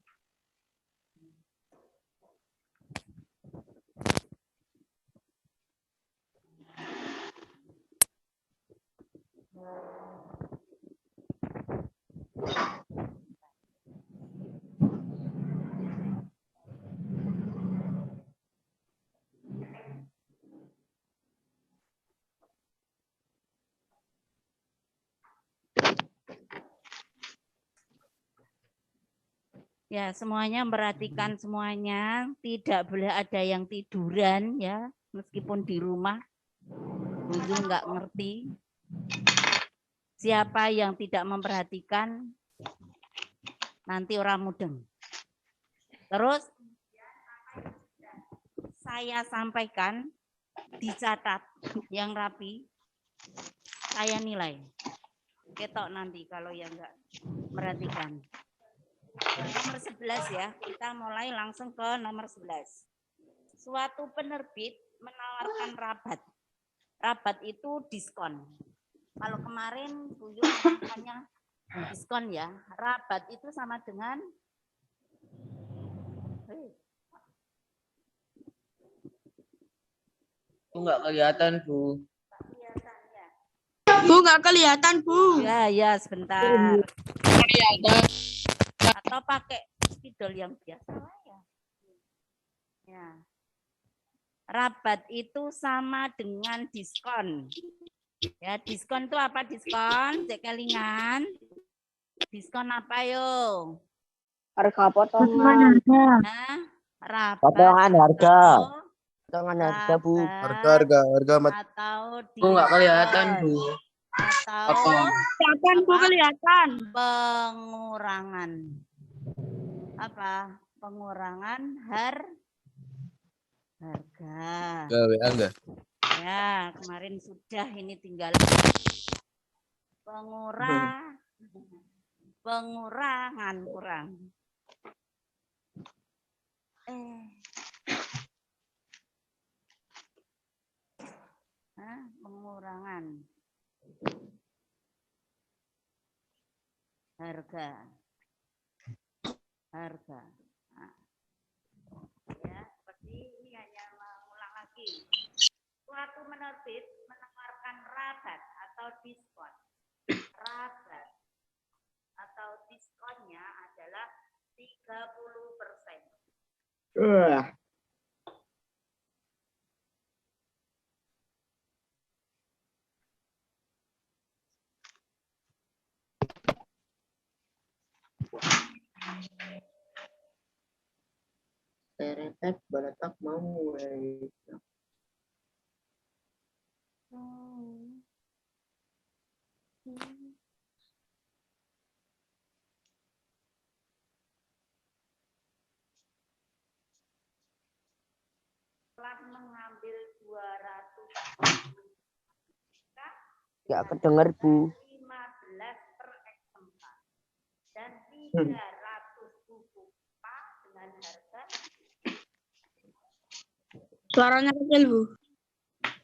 Ya, semuanya memperhatikan semuanya, tidak boleh ada yang tiduran ya, meskipun di rumah. Buzul nggak ngerti. Siapa yang tidak memperhatikan nanti orang mudeng. Terus saya sampaikan, dicatat yang rapi, saya nilai. Ketok nanti kalau yang nggak perhatikan. Nomor 11 ya, kita mulai langsung ke nomor 11. Suatu penerbit menawarkan rabat. Rabat itu diskon. Kalau kemarin Bu Yu namanya diskon ya, rabat itu sama dengan Enggak kelihatan, Bu. Bu, nggak kelihatan, Bu. Ya, sebentar. Kelihatan. Atau pakai spidol yang biasa lah ya. Ya. Rabat itu sama dengan diskon. Ya, diskon itu apa diskon? Cek kelingan. Diskon apa yo? Harga potongan. Nah, rabat. Potongan harga. Potongan harga, Bu. Harga atau Bu nggak kelihatan, Bu. Atau Kelihatan, Bu, kelihatan. pengurangan. Apa? Pengurangan harga. enggak. Ya, kemarin sudah, ini tinggal pengurangan kurang. Pengurangan harga. Nah, ya, seperti ini hanya mengulang lagi. Suatu penerbit menawarkan rabat atau diskon. Rabat atau diskonnya adalah 30%. Teretet balatak mau. Telah mengambil 200 Nggak kedenger, Bu. 15 per eksemplar dan 300 buku pak dengan harga. Suaranya kecil, Bu.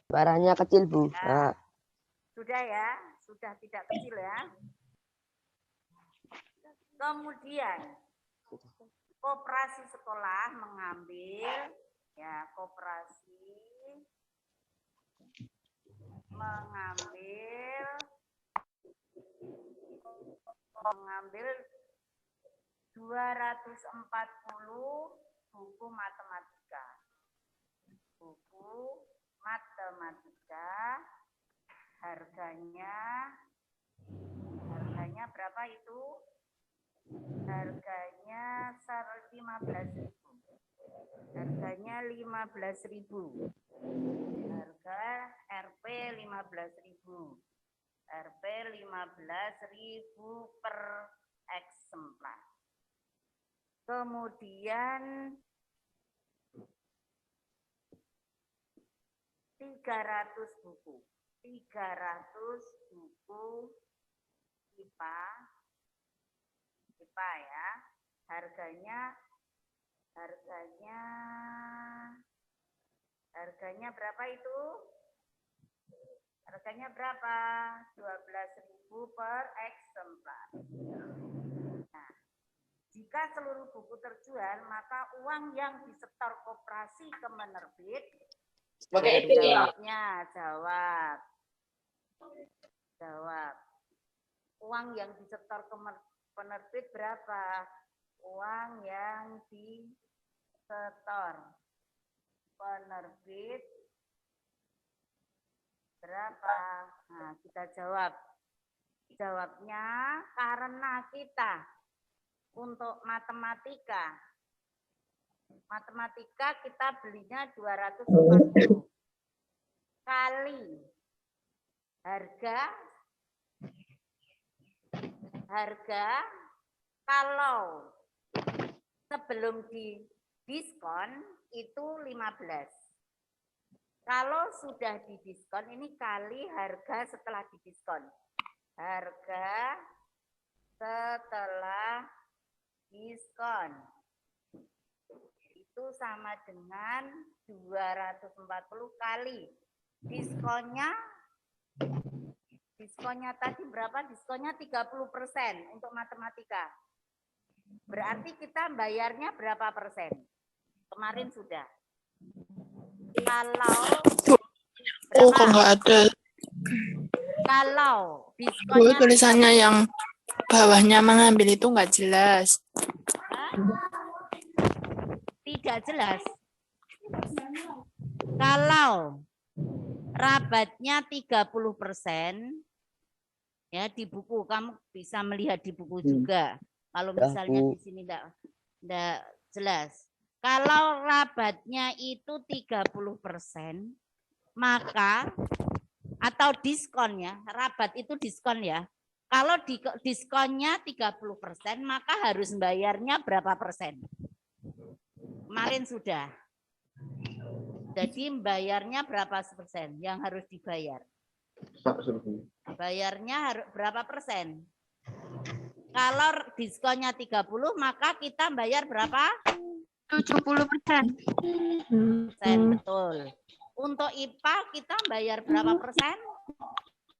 Suaranya kecil, Bu. Ya. Nah, Sudah ya, sudah tidak kecil ya. Kemudian koperasi sekolah mengambil ya mengambil 240 buku matematika. Buku matematika harganya berapa itu? Harganya 15.000. Harganya 15.000. Harga RP 15.000. RP 15.000 per eksemplar. Kemudian 300 buku. 300 buku IPA ya. Harganya berapa itu? Harganya berapa? 12.000 per eksemplar. Nah, jika seluruh buku terjual, maka uang yang disetor koperasi ke penerbit. Jawab. Uang yang disetor ke penerbit berapa? Uang yang disetor penerbit berapa? Nah, kita jawab. Jawabnya karena kita untuk matematika kita belinya 240 kali harga kalau sebelum didiskon itu 15. Kalau sudah didiskon ini kali harga setelah didiskon. Harga setelah diskon itu sama dengan 240 kali diskonnya tadi berapa? Diskonnya 30% untuk matematika. Berarti kita bayarnya berapa persen? Kemarin sudah. Kalau kok nggak ada. Kalau diskonnya Tulisannya yang bawahnya mengambil itu nggak jelas. Tidak jelas. Kalau rabatnya 30%, ya di buku kamu bisa melihat di buku juga. Kalau misalnya di sini enggak jelas. Kalau rabatnya itu 30%, maka atau diskonnya, rabat itu diskon ya. Kalau diskonnya 30%, maka harus bayarnya berapa persen? Kemarin sudah. Jadi bayarnya berapa persen yang harus dibayar? Bayarnya berapa persen? Kalau diskonnya 30, maka kita bayar berapa? 70%. Betul. Untuk IPA kita bayar berapa persen?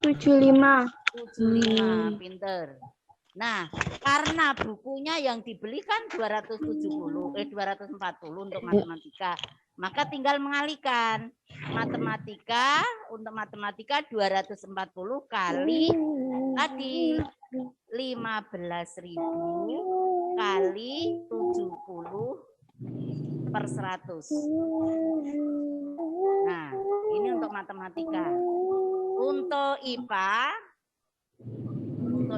75. 75, pinter. Nah, karena bukunya yang dibeli kan 240 untuk matematika, maka tinggal mengalihkan. matematika, untuk matematika 240 kali tadi 15.000 kali 70 per 100. Nah, ini untuk matematika. Untuk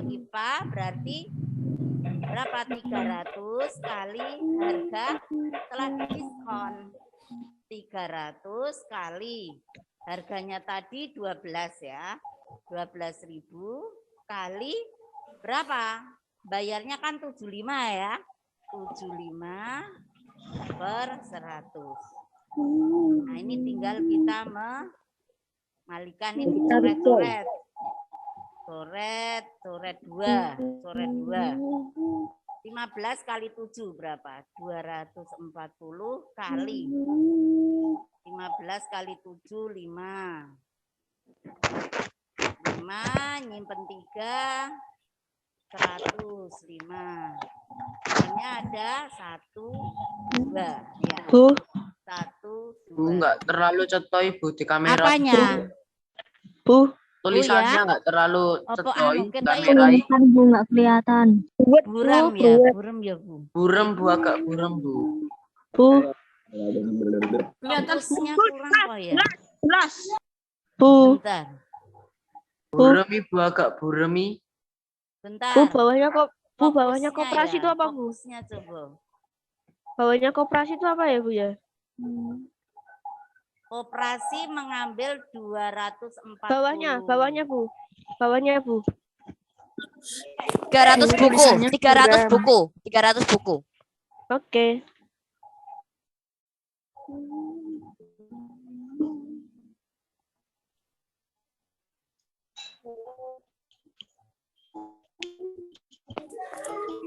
IPA berarti berapa? 300 kali harga setelah diskon. 300 kali harganya tadi 12 ya. 12.000 kali berapa? Bayarnya kan 75 ya. 75 per 100. Nah, ini tinggal kita mengalihkan ini coret-coret. Coret 2. 15 kali 7 berapa? 240 kali 15 kali 7 5. 5 nyimpen 3 105. Ini ada 1 2 ya. Bu. 1 Bu, 2. enggak terlalu cetoy Bu di kamera. Apanya? Bu. Tulisannya ya? enggak terlalu Apa cetoy anu, di kita kamera. Bu nggak kelihatan. Buram ya, buram ya Bu. Buram Bu, agak buram Bu. Bu. Fokusnya kurang kok ya. Bu. Bentar, Buremi Bu, agak buremi. bentar. Bu bawahnya kok. Bu bawahnya Fokusnya koperasi ya, itu apa Bu? Fokusnya coba. Bawahnya koperasi itu apa ya Bu ya? Koperasi mengambil 240. Bawahnya Bu. Bawahnya Bu. 300 buku, 300 buku, 300 buku. Oke.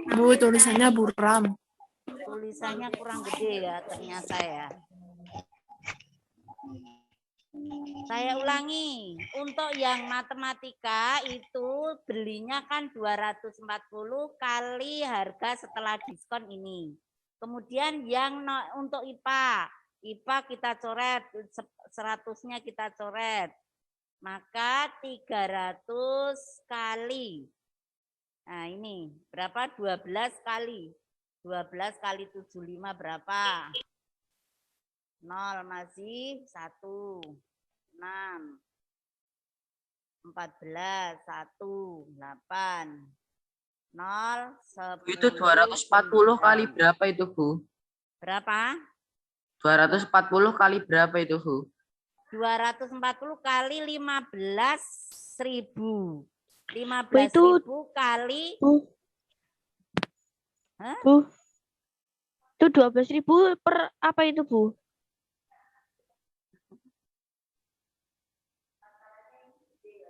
Bu, tulisannya buram. Tulisannya kurang gede ya ternyata ya. Saya ulangi, untuk yang matematika itu belinya kan 240 kali harga setelah diskon ini. Kemudian yang untuk IPA kita coret, 100-nya kita coret. Maka 300 kali. Nah ini berapa? 12 kali. 12 kali 75 berapa? 0 masih 1. 6. 14, 1, 8. 0, 10. Itu 240 kali berapa itu Bu? Berapa? 240 kali berapa itu Bu? 240 kali 15.000. 15.000 kali. Hah? Bu. Itu 12.000 per apa itu Bu?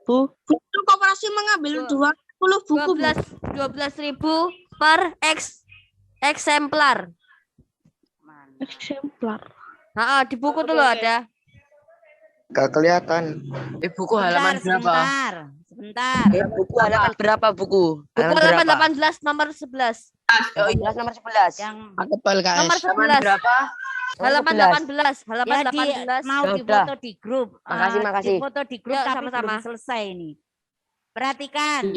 Bu. Itu koperasi mengambil 20 buku. 12.000 per eksemplar. Eksemplar. Nah, di buku tuh loh ada. Gak kelihatan. Buku halaman berapa? Sebentar. Buku halaman berapa buku? Buku halaman 18 nomor 11. Nomor 11. Yang Nomor 11. Berapa? Halaman 18. Halaman ya, 18. Mau difoto di grup. Makasih. Difoto di grup Ya, tapi sama-sama. belum selesai ini. Perhatikan.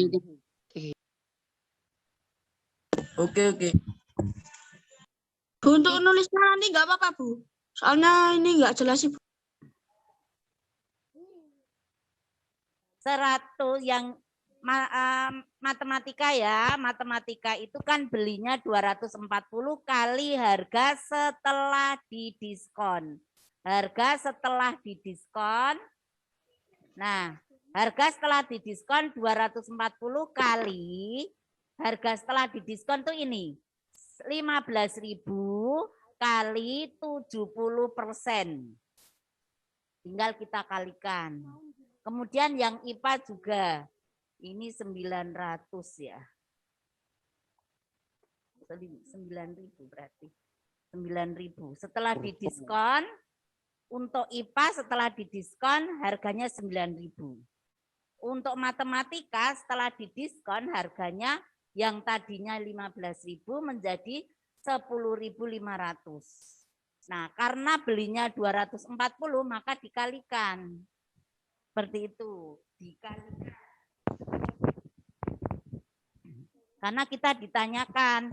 Oke. Bu, untuk nulisnya nanti nggak apa-apa Bu. Soalnya ini nggak jelas sih Bu. 100 yang matematika ya, matematika itu kan belinya 240 kali harga setelah didiskon. Harga setelah didiskon. Nah, harga setelah didiskon 240 kali harga setelah didiskon tuh ini 15.000 kali 70%. Tinggal kita kalikan. Kemudian yang IPA juga. Ini 900 ya. 9.000 berarti. 9.000. Setelah didiskon, untuk IPA setelah didiskon harganya 9.000. Untuk matematika setelah didiskon harganya yang tadinya 15.000 menjadi 10.500. Nah, karena belinya 240 maka dikalikan. Seperti itu, dikalikan. Karena kita ditanyakan,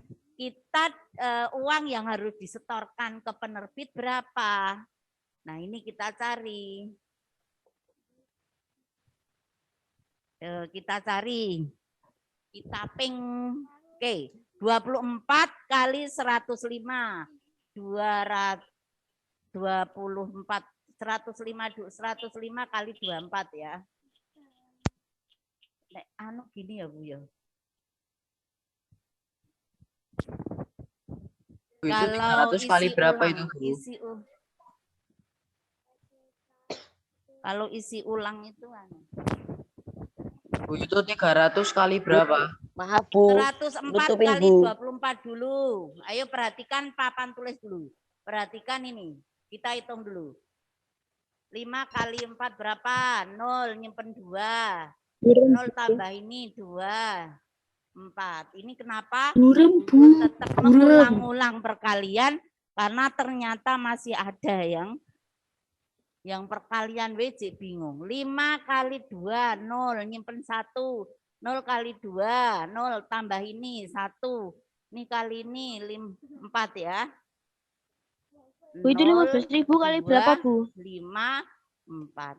uang yang harus disetorkan ke penerbit berapa? Nah, ini kita cari. Kita ping. Oke, 24 kali 105. 224 105 kali 24 ya. Nek anu gini ya Bu ya. Itu 300 kali berapa itu Bu? Kalau isi ulang itu anu. Bu, itu 300 kali berapa? Maaf Bu. 104 Tutupin, kali Bu. 24 dulu. Ayo perhatikan papan tulis dulu. Perhatikan ini. Kita hitung dulu. 5 kali 4 berapa? 0, nyimpen 2. 0 tambah ini 2. 4. Ini kenapa? Tetap mengulang-ulang perkalian karena ternyata masih ada yang perkalian WC bingung. 5 kali 2, 0, nyimpen 1. 0 kali 2, 0 tambah ini 1. Ini kali ini 4 ya. Bu, itu 15.000 kali berapa, Bu? 5, 4.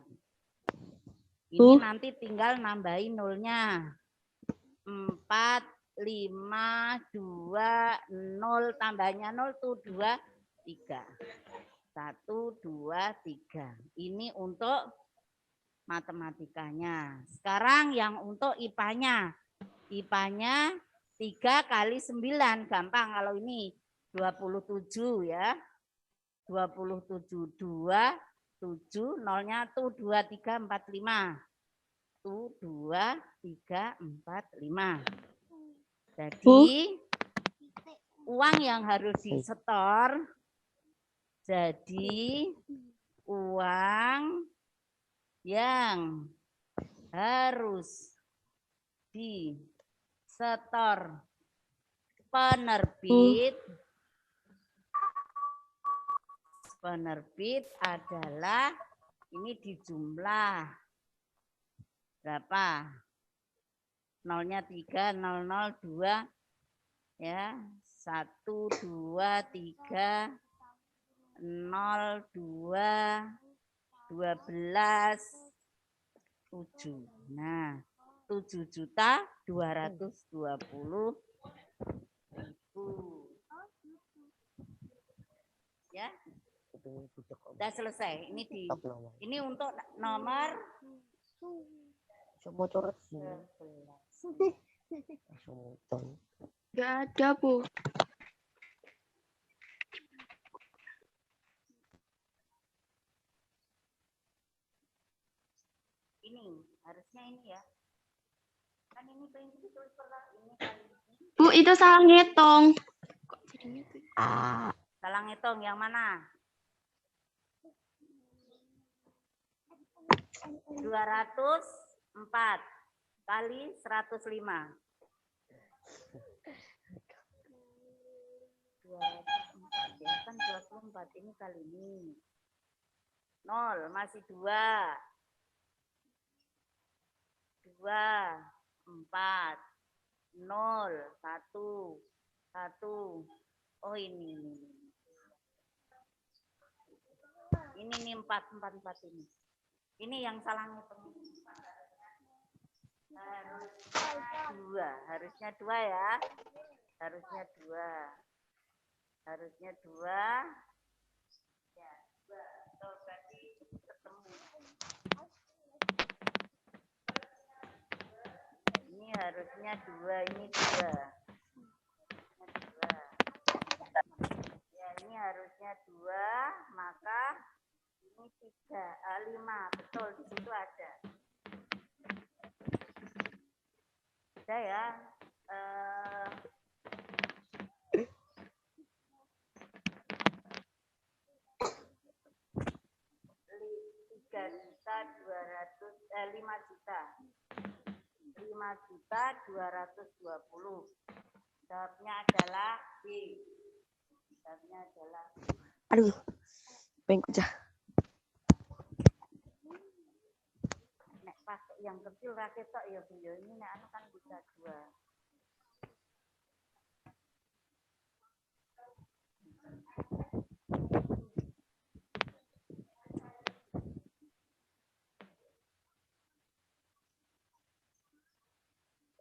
Ini Bu. nanti tinggal nambahin nolnya. 4, 5, 2, 0 tambahnya 0 tuh 2, 3. 1, 2, 3. Ini untuk matematikanya. Sekarang yang untuk IPA-nya. IPA-nya 3 kali 9. Gampang kalau ini 27 ya. 27, 2, 7, nolnya tuh 2, 3, 4, 5. Tuh 2, 3, 4, 5. Jadi uang yang harus disetor, jadi uang yang harus disetor penerbit adalah ini dijumlah berapa? Nolnya 3, 0, 0, 2 ya. 1, 2, 3, 0, 2, 12, 7. Nah, 7.220.000. Ya. Sudah selesai. Ini untuk nomor Nggak ada, Bu. ini harusnya ini ya. Kan ini pengen ditulis pernah ini kali ini. Bu, itu salah ngitung. Salah ngitung yang mana? 204 kali 105. 204 ya kan 24 ini kali ini. 0 masih 2. 2, 4, 0, 1, 1. Oh ini. Ini nih 4 ini. Ini yang salah ngitung. Harusnya 2 ya. Harusnya 2. Harusnya 2. Ya, 2. Tuh, berarti ketemu. Ini harusnya 2, ini 2. Ya, ini harusnya 2, maka ini 5. Betul, di situ ada. Ada ya. 5.220.000. Jawabnya adalah B. Jawabnya adalah B. Aduh, pengkocah. Nek pakai yang kecil raket tok ya Bu ya. Ini nek anu kan bisa 2.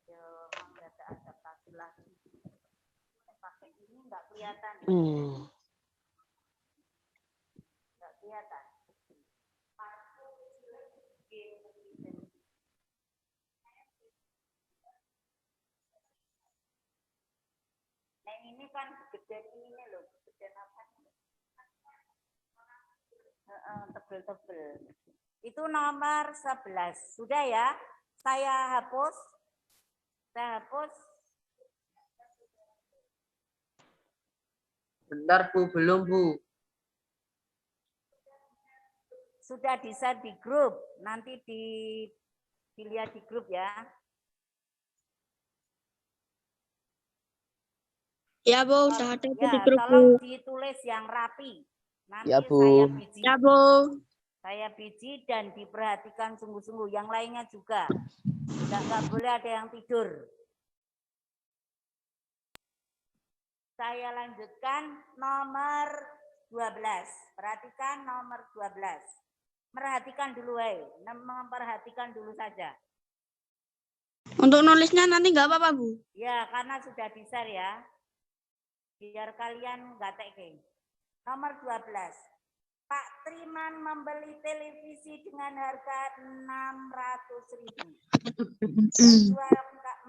Ya, nggak ada adaptasi lagi. Pakai ini nggak kelihatan. Nggak kelihatan. Nah ini kan gedean ini loh, gedean apa? Tebel-tebel. Itu nomor 11. Sudah ya? Saya hapus. Bentar Bu, belum Bu. Sudah di-share di grup. Nanti dilihat di grup ya. Ya, Bu, sudah ada Ya, di grup, Bu. tolong ditulis yang rapi. Nanti Ya, Bu. saya biji. Ya, Bu. Saya biji dan diperhatikan sungguh-sungguh. Yang lainnya juga. Nggak boleh ada yang tidur. Saya lanjutkan nomor 12. Perhatikan nomor 12. Perhatikan dulu, memperhatikan dulu saja. Untuk nulisnya nanti nggak apa-apa, Bu. Ya, karena sudah di-share ya. Biar kalian nggak teke. Nomor 12. Pak Triman membeli televisi dengan harga 600.000.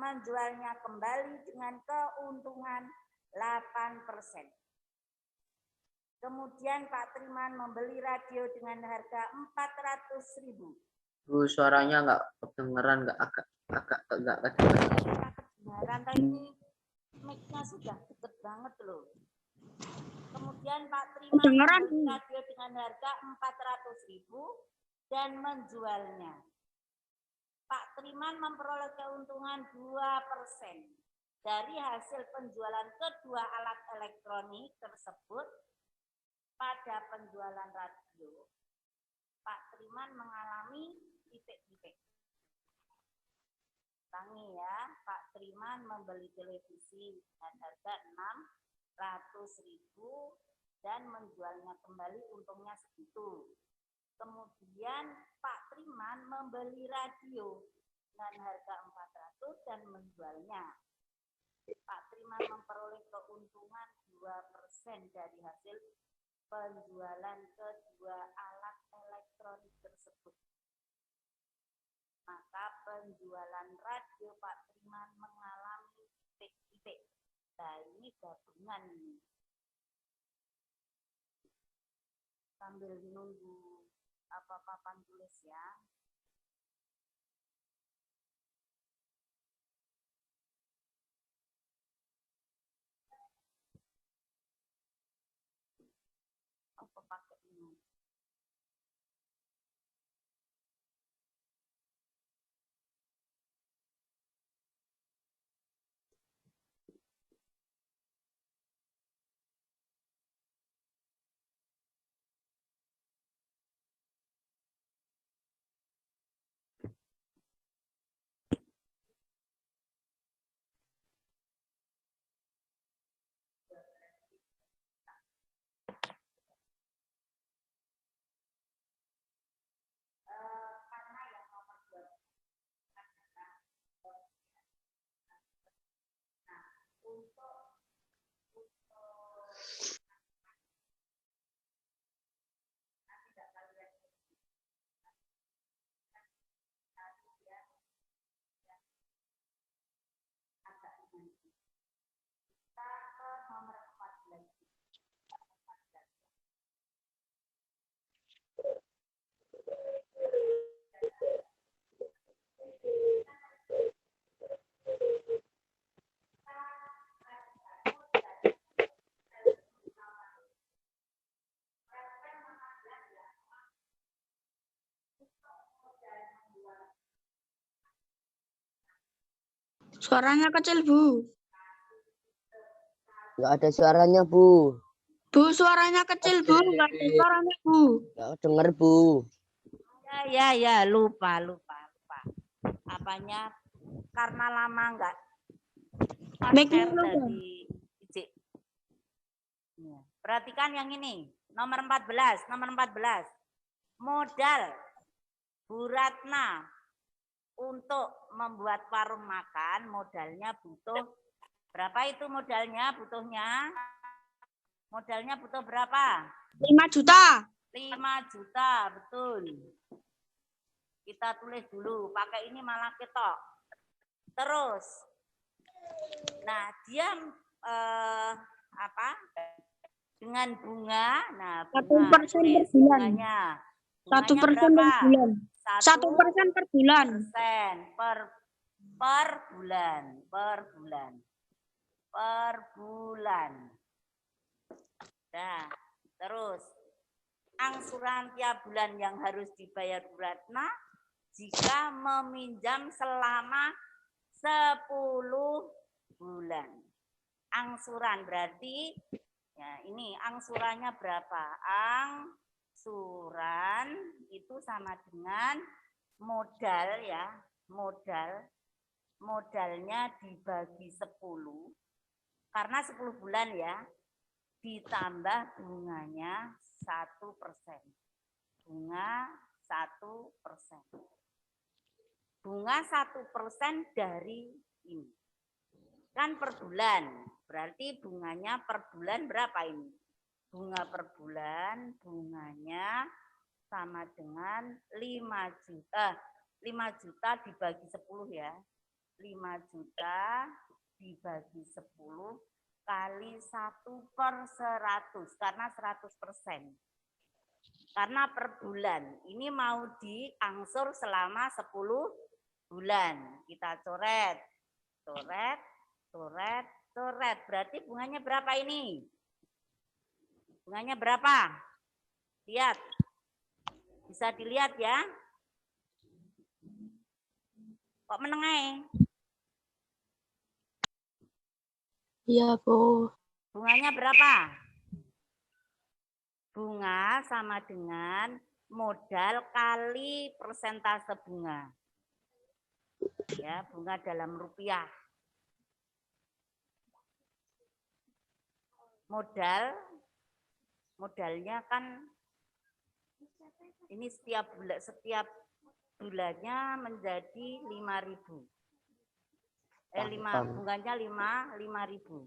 Menjualnya kembali dengan keuntungan 8%. Kemudian Pak Triman membeli radio dengan harga 400.000. Bu, suaranya nggak kedengeran, agak kedengeran. Kedengeran ini mic-nya sudah deket banget loh. Kemudian Pak Triman membeli radio dengan harga 400.000 dan menjualnya. Pak Triman memperoleh keuntungan 2% dari hasil penjualan kedua alat elektronik tersebut. Pada penjualan radio, Pak Triman mengalami titik-titik. Ulangi ya, Pak Triman membeli televisi dengan harga 600.000 dan menjualnya kembali untungnya segitu. Kemudian Pak Triman membeli radio dengan harga 400 dan menjualnya. Pak Triman memperoleh keuntungan 2% dari hasil penjualan kedua alat elektronik tersebut. Maka penjualan radio Pak Triman mengalami titik-titik. Nah, ini gabungan ini. Sambil nunggu papan tulis ya. Apa pakai ini? Suaranya kecil, Bu. Nggak ada suaranya, Bu. Bu, suaranya kecil, Bu. Nggak ada suaranya, Bu. Nggak denger, Bu. Ya, lupa. Apanya? Karena lama enggak Making share dari Ijik. Ya. Perhatikan yang ini, nomor 14. Modal Bu Ratna untuk membuat warung makan, modalnya butuh berapa itu modalnya? Modalnya butuh berapa? 5 juta. 5 juta, betul. Kita tulis dulu, pakai ini malah ketok. Terus, nah dia dengan bunga, nah bunga, 1% per bulan. bunganya 1% berapa? per bulan. 1% per bulan. 1% per bulan. Nah, terus angsuran tiap bulan yang harus dibayar Bu Ratna jika meminjam selama 10 bulan. Angsuran berarti ya ini angsurannya berapa? Angsuran itu sama dengan modal ya, modalnya dibagi 10 karena 10 bulan ya, ditambah bunganya 1%. Bunga 1%. Bunga 1% dari ini. Kan per bulan. Berarti bunganya per bulan berapa ini? Bunga per bulan, bunganya sama dengan 5 juta. 5 juta dibagi 10 ya. 5 juta dibagi 10 kali 1/100 karena 100%. Karena per bulan. Ini mau diangsur selama 10 bulan. Kita coret. Berarti bunganya berapa ini? Bunganya berapa? Lihat. Bisa dilihat ya. Kok menengah? Iya, Bu. Bunganya berapa? Bunga sama dengan modal kali persentase bunga. Ya, bunga dalam rupiah. Modalnya kan ini setiap bulannya menjadi 5.000. Bunganya 5.000.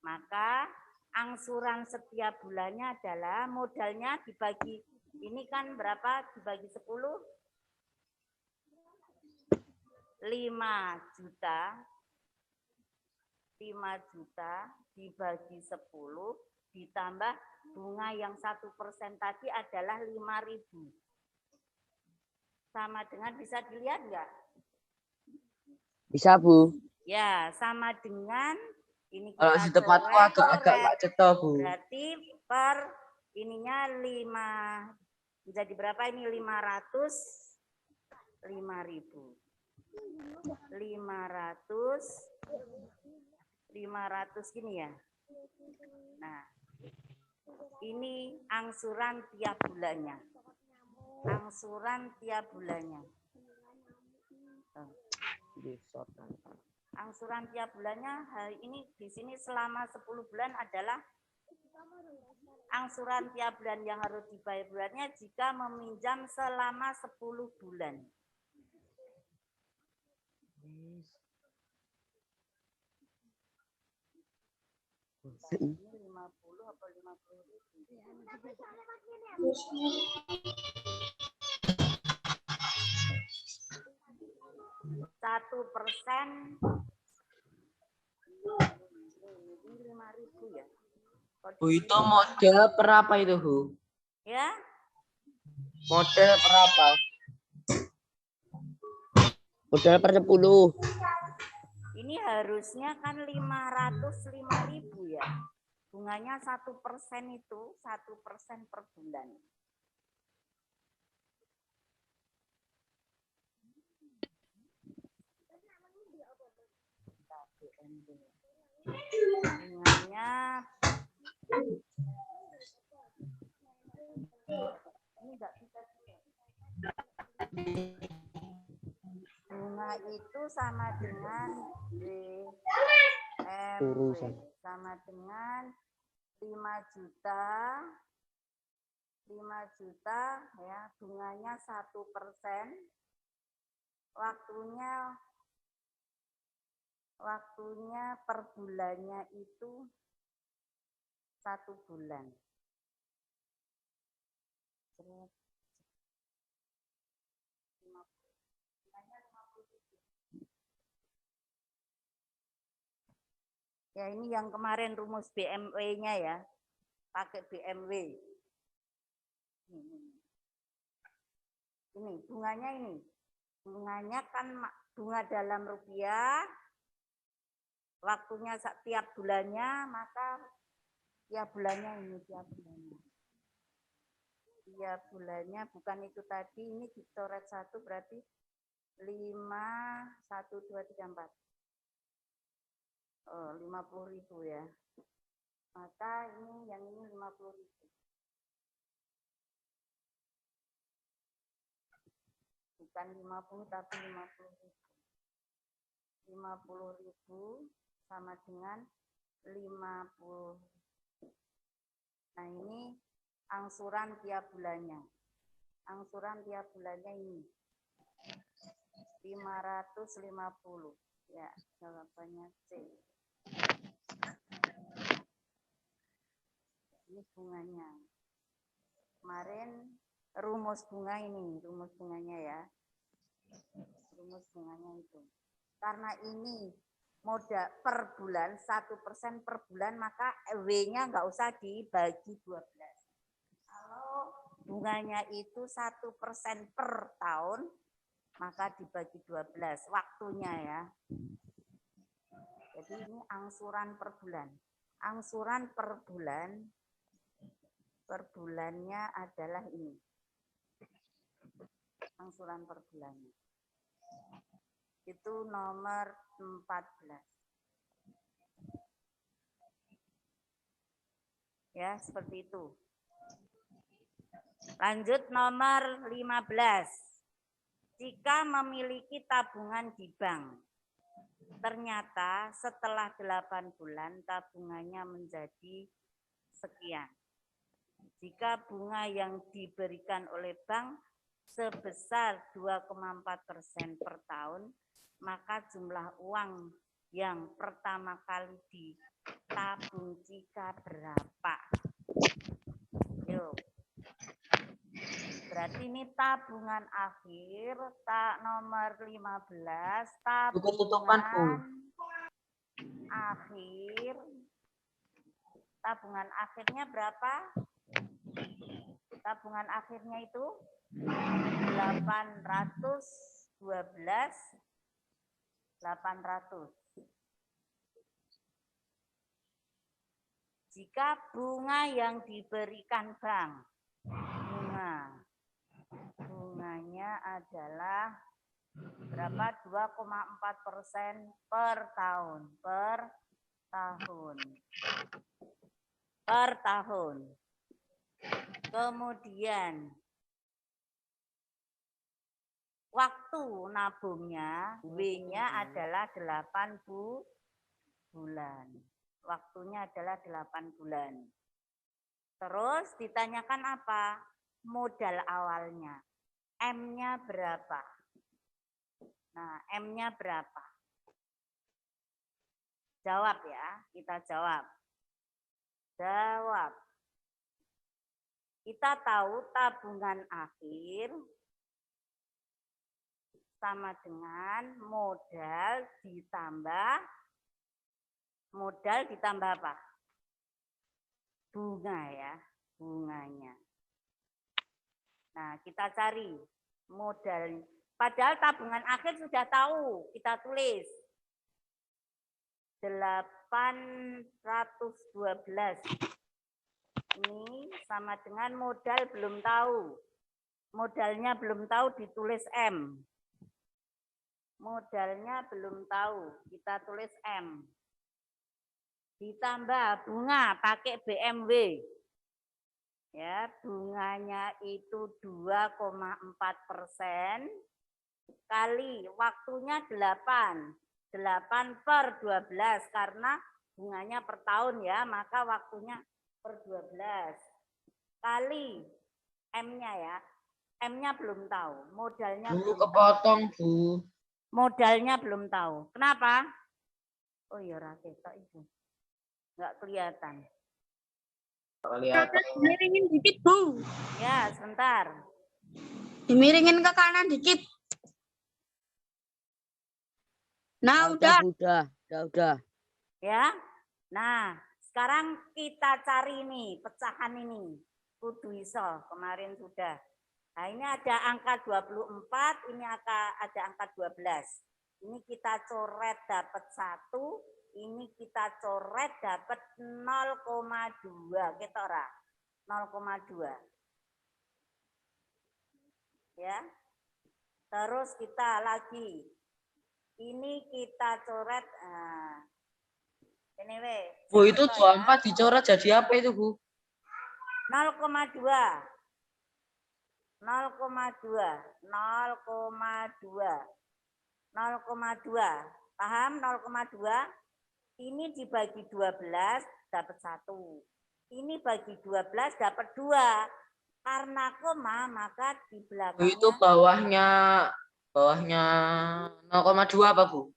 Maka angsuran setiap bulannya adalah modalnya dibagi ini kan berapa dibagi 10? 5 juta. 5 juta dibagi 10 ditambah bunga yang 1% tadi adalah 5.000. Sama dengan bisa dilihat enggak? Bisa, Bu. Ya, sama dengan ini Kalau kita di tempatku agak cetok, Bu. berarti per ininya 5 jadi berapa ini 500 5.000. 500 gini ya. Nah, ini angsuran tiap bulannya. Angsuran tiap bulannya. Angsuran tiap bulannya ini di sini selama 10 bulan adalah angsuran tiap bulan yang harus dibayar bulannya jika meminjam selama 10 bulan. Ini 50 apa 1%. Ini 5.000 ya. Bu, itu model per apa itu, Bu? Ya. Model per apa? Modal per 10. Ini harusnya kan 505.000 ya. Bunganya 1% itu 1% per bulan. Bunganya Ini enggak bisa. Bunga itu sama dengan BMW sama dengan 5 juta ya, bunganya 1%, waktunya per bulannya itu 1 bulan. Ya, ini yang kemarin rumus BMW-nya ya. Pakai BMW. Ini bunganya ini. Bunganya kan bunga dalam rupiah. Waktunya setiap bulannya, maka tiap bulannya ini tiap bulannya. Tiap bulannya bukan itu tadi, ini dicoret 1 berarti 5, 1, 2, 3, 4. Oh, 50.000 ya. Maka ini yang ini 50.000. Bukan 50 tapi 50.000. 50.000 sama dengan 50. Nah, ini angsuran tiap bulannya. Angsuran tiap bulannya ini 550. Ya, jawabannya C. Ini bunganya. Kemarin rumus bunga ini, rumus bunganya ya. Rumus bunganya itu. Karena ini modal per bulan, 1% per bulan, maka W-nya nggak usah dibagi 12. Kalau bunganya itu 1% per tahun, maka dibagi 12 waktunya ya. Jadi ini angsuran per bulan. Angsuran per bulan, per bulannya adalah ini. Angsuran per bulannya. Itu nomor 14. Ya, seperti itu. Lanjut nomor 15. Jika memiliki tabungan di bank, ternyata setelah 8 bulan tabungannya menjadi sekian. Jika bunga yang diberikan oleh bank sebesar 2,4% per tahun, maka jumlah uang yang pertama kali ditabung jika berapa? Yuk. Berarti ini tabungan akhir, nomor 15, tabungan akhir. Tabungan akhirnya berapa? Tabungan akhirnya itu 812.800. Jika bunga yang diberikan bank, bunganya adalah berapa? 2,4% per tahun. Per tahun. Kemudian waktu nabungnya, W-nya adalah 8 bulan. Waktunya adalah 8 bulan. Terus ditanyakan apa? Modal awalnya. M-nya berapa? Nah, M-nya berapa? Jawab ya, kita jawab. Jawab. Kita tahu tabungan akhir sama dengan modal ditambah apa? Bunga ya, bunganya. Nah, kita cari modal. Padahal tabungan akhir sudah tahu, kita tulis 812. Ini sama dengan modal belum tahu. Modalnya belum tahu ditulis M. Modalnya belum tahu, kita tulis M. Ditambah bunga pakai BMW. Ya, bunganya itu 2,4% kali waktunya 8. 8 per 12 karena bunganya per tahun ya, maka waktunya per 12. Kali M-nya ya. M-nya belum tahu, modalnya Bu, belum kepotong, tahu. Bu. Modalnya belum tahu. Kenapa? Oh iya, raketok itu. Enggak kelihatan. Dimiringin dikit, Bu. Ya, sebentar. Dimiringin ke kanan dikit. Nah, udah. Udah. Ya. Nah, sekarang kita cari nih pecahan ini. Kudu iso, kemarin sudah. Nah, ini ada angka 24, ini ada angka 12. Ini kita coret dapat 1, ini kita coret dapat 0,2. Kita ora? 0,2. Ya. Terus kita lagi. Ini kita coret ini we. Bu, itu 24 dicoret jadi apa itu, Bu? 0,2. 0,2. Paham 0,2? Ini dibagi 12 dapat 1. Ini bagi 12 dapat 2. Karena koma maka di Bu, belakangnya itu bawahnya 0,2 apa, Bu?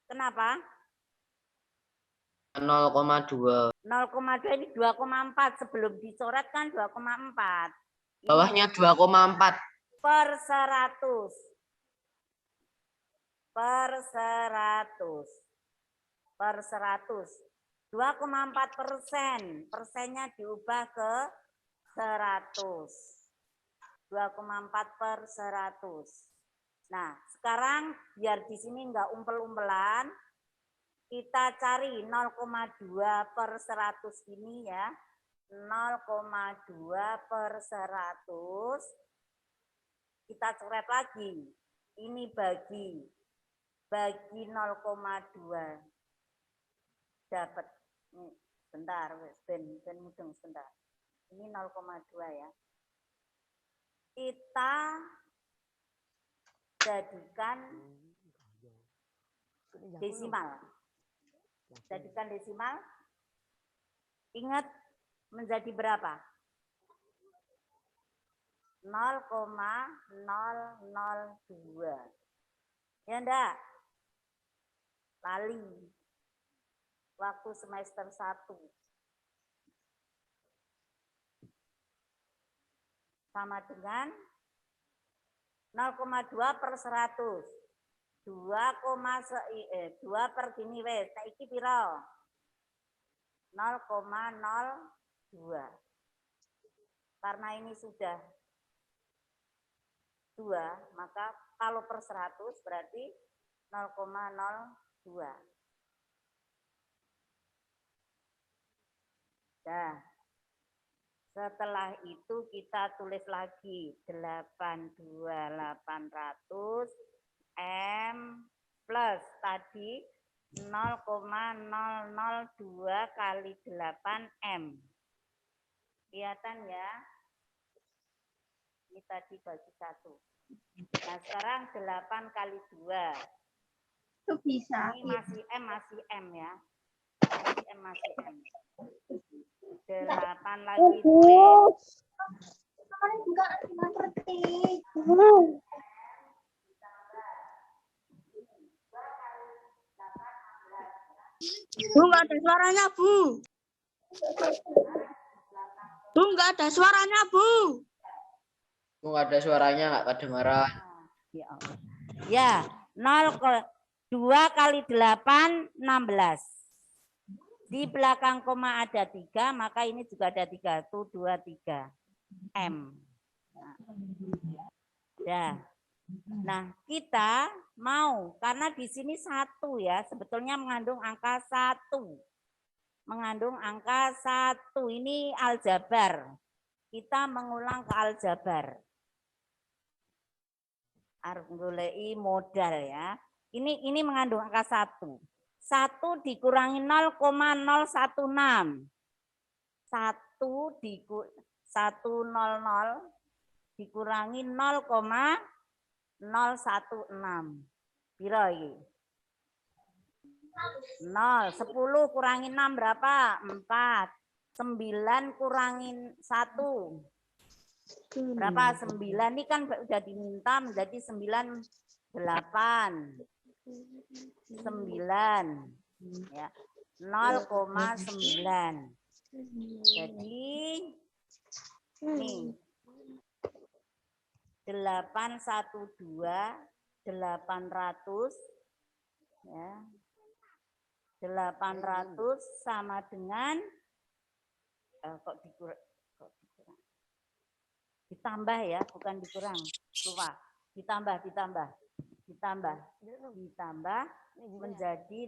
Kenapa? 0,2. 0,2 ini 2,4 sebelum dicoret kan 2,4. Bawahnya 2,4. Per 100. Per 100. Per 100. 2,4%. Persennya diubah ke 100. 2,4 per 100. Nah, sekarang biar di sini enggak umpel-umpelan, kita cari 0,2 per 100 ini ya. 0,2 per 100. Kita coret lagi. Ini bagi 0,2. Dapat. Bentar, ben mudeng sebentar. Ini 0,2 ya. Kita jadikan desimal. Jadikan desimal. Ingat menjadi berapa? 0,002. Ya enggak? Lali. Waktu semester 1. Sama dengan 0,2 per 100. 2 per gini wes. Saiki piro? 0,02. Karena ini sudah 2, maka kalau per 100 berarti 0,02. Nah, setelah itu kita tulis lagi 82.800 M plus tadi 0,002 kali 8 M. Kelihatan ya? Ini tadi bagi 1. Nah, sekarang 8 kali 2. Itu bisa. Ini masih M ya. Masih M. 8 lagi tulis. Bu, nggak ada suaranya, Bu. Bu, nggak ada suaranya, Bu. Bu, nggak ada suaranya, nggak kedengaran. Ya, 0,2 kali 8, 16. Di belakang koma ada 3, maka ini juga ada 3. 1, 2, 3. M. Ya. Nah, kita mau, karena di sini 1 ya, sebetulnya mengandung angka 1. Mengandung angka 1. Ini aljabar. Kita mengulang ke aljabar. Harus goleki modal ya. Ini mengandung angka 1. 1 dikurangi 0,016. 1 dikurangi 0,016. Piro iki? 0, 10 kurangi 6 berapa? 4. 9 kurangi 1. Berapa? 9 ini kan udah diminta menjadi 9, 8. 9. Ya. 0,9. Jadi nih 812 800 ya. 800 sama dengan kok dikurang ditambah ya, bukan dikurang. Lupa. Ditambah menjadi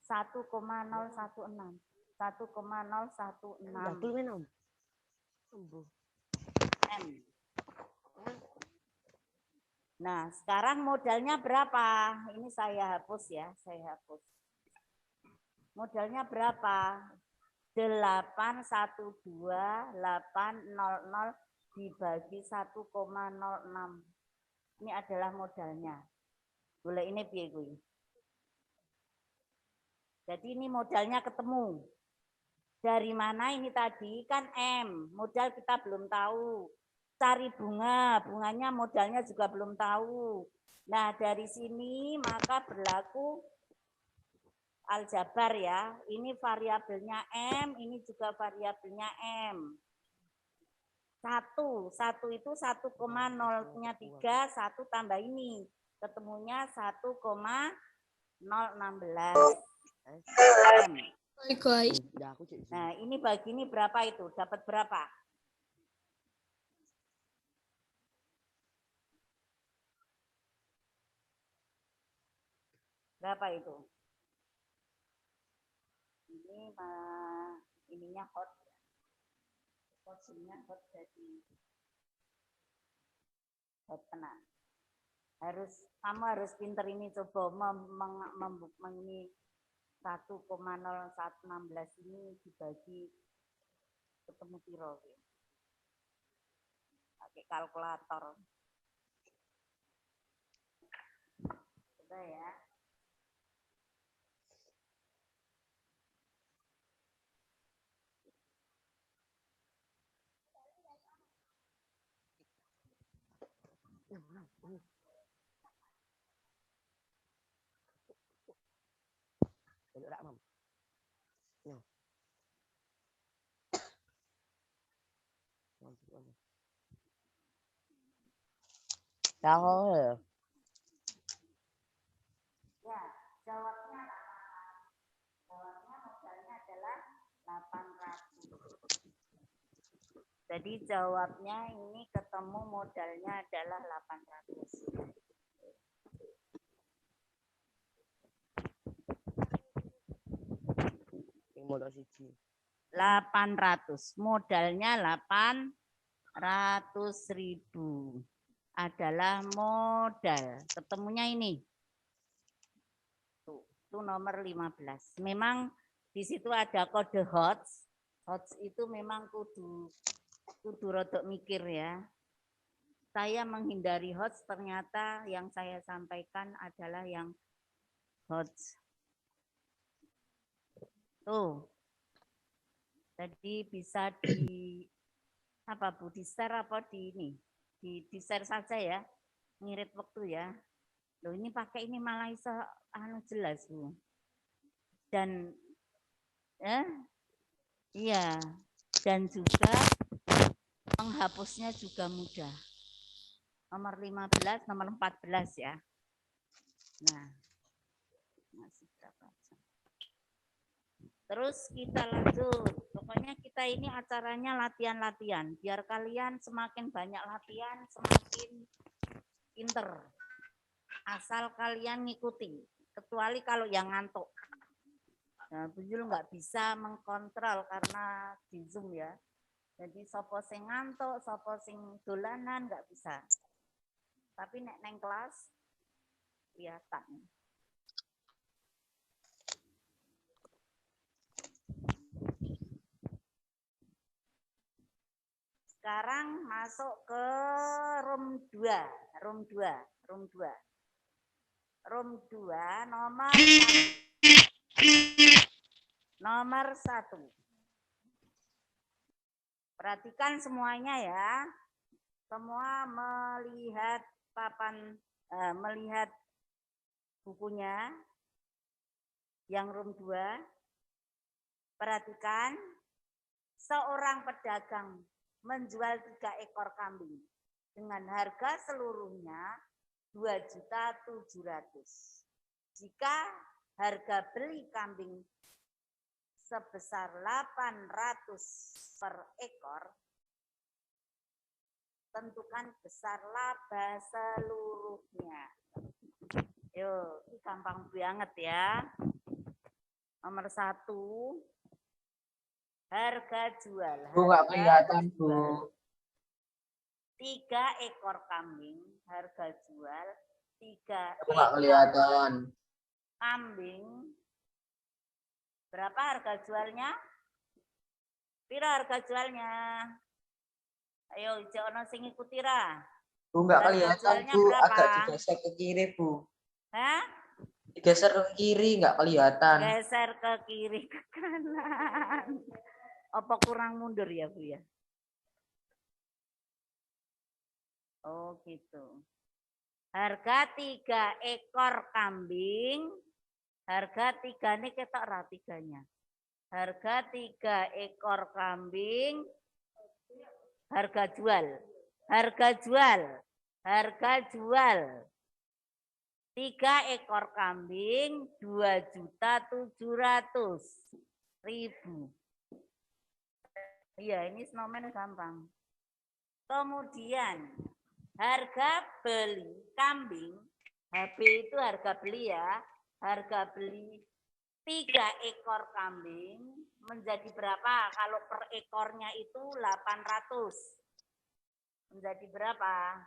1,016. 1,016 M. Nah, sekarang modalnya berapa? Ini saya hapus ya, Modalnya berapa? 812.800 dibagi 1,06. Ini adalah modalnya. Boleh ini piye kuwi? Jadi ini modalnya ketemu. Dari mana ini tadi? Kan M. Modal kita belum tahu. Cari bunga. Bunganya modalnya juga belum tahu. Nah, dari sini maka berlaku aljabar ya. Ini variabelnya M, ini juga variabelnya M. 1 itu 1,0-nya 3, 1 tambah ini. Ketemunya 1,016. M. Nah, ini bagi ini berapa itu? Dapat berapa? Berapa itu? Ini ininya hot. Posisinya hot jadi hot tenang. Kamu harus pinter ini, coba ini 1,0116 ini dibagi ketemu piro. Pakai kalkulator. Coba ya. Ya, jawabnya modalnya adalah 800. Jadi jawabnya ini ketemu modalnya adalah 800. Modal siji. 800. Modalnya 800.000 adalah modal. Ketemunya ini. Itu nomor 15. Memang di situ ada kode HOTS. HOTS itu memang kudu rodok mikir ya. Saya menghindari HOTS, ternyata yang saya sampaikan adalah yang HOTS. Tuh. Jadi bisa di apa Bu, di share apa di ini? Di share saja ya. Ngirit waktu ya. Loh ini pakai ini malah iso jelas Bu. Dan iya, dan juga menghapusnya juga mudah. Nomor 15, nomor 14 ya. Nah, masih berapa? Terus kita lanjut. Pokoknya kita ini acaranya latihan-latihan. Biar kalian semakin banyak latihan, semakin pinter. Asal kalian ngikuti. Kecuali kalau yang ngantuk. Nah, Bunjul nggak bisa mengkontrol karena di Zoom ya. Jadi sopo sing ngantuk, sopo sing dolanan nggak bisa. Tapi nek neng kelas kelihatan. Sekarang masuk ke room 2. Room 2 nomor 1. Perhatikan semuanya ya. Semua melihat melihat bukunya yang room 2. Perhatikan, seorang pedagang menjual 3 ekor kambing dengan harga seluruhnya 2.700.000. Jika harga beli kambing sebesar 800 per ekor, tentukan besar laba seluruhnya. Yuk, ini gampang banget ya. Nomor 1, harga jual. Bu, nggak kelihatan, Bu. 3 ekor kambing, harga jual 3 Aku nggak kelihatan. kambing. Berapa harga jualnya? Pira harga jualnya? Ayo, jono sing ikuti ra. Bu, nggak Harga kelihatan, jualnya Bu. berapa? Agak digeser ke kiri, Bu. Hah? Digeser ke kiri, nggak kelihatan. Geser ke kiri, ke kanan. Apa kurang mundur ya, Bu ya? Oh gitu. Harga 3 ekor kambing. Harga 3 ini ketok ra 3-nya. Harga 3 ekor kambing. Harga jual. Harga jual. Harga jual. 3 ekor kambing 2.700.000. Iya, ini snowman gampang. Kemudian harga beli kambing, HB itu harga beli ya. Harga beli 3 ekor kambing menjadi berapa? Kalau per ekornya itu 800. Menjadi berapa?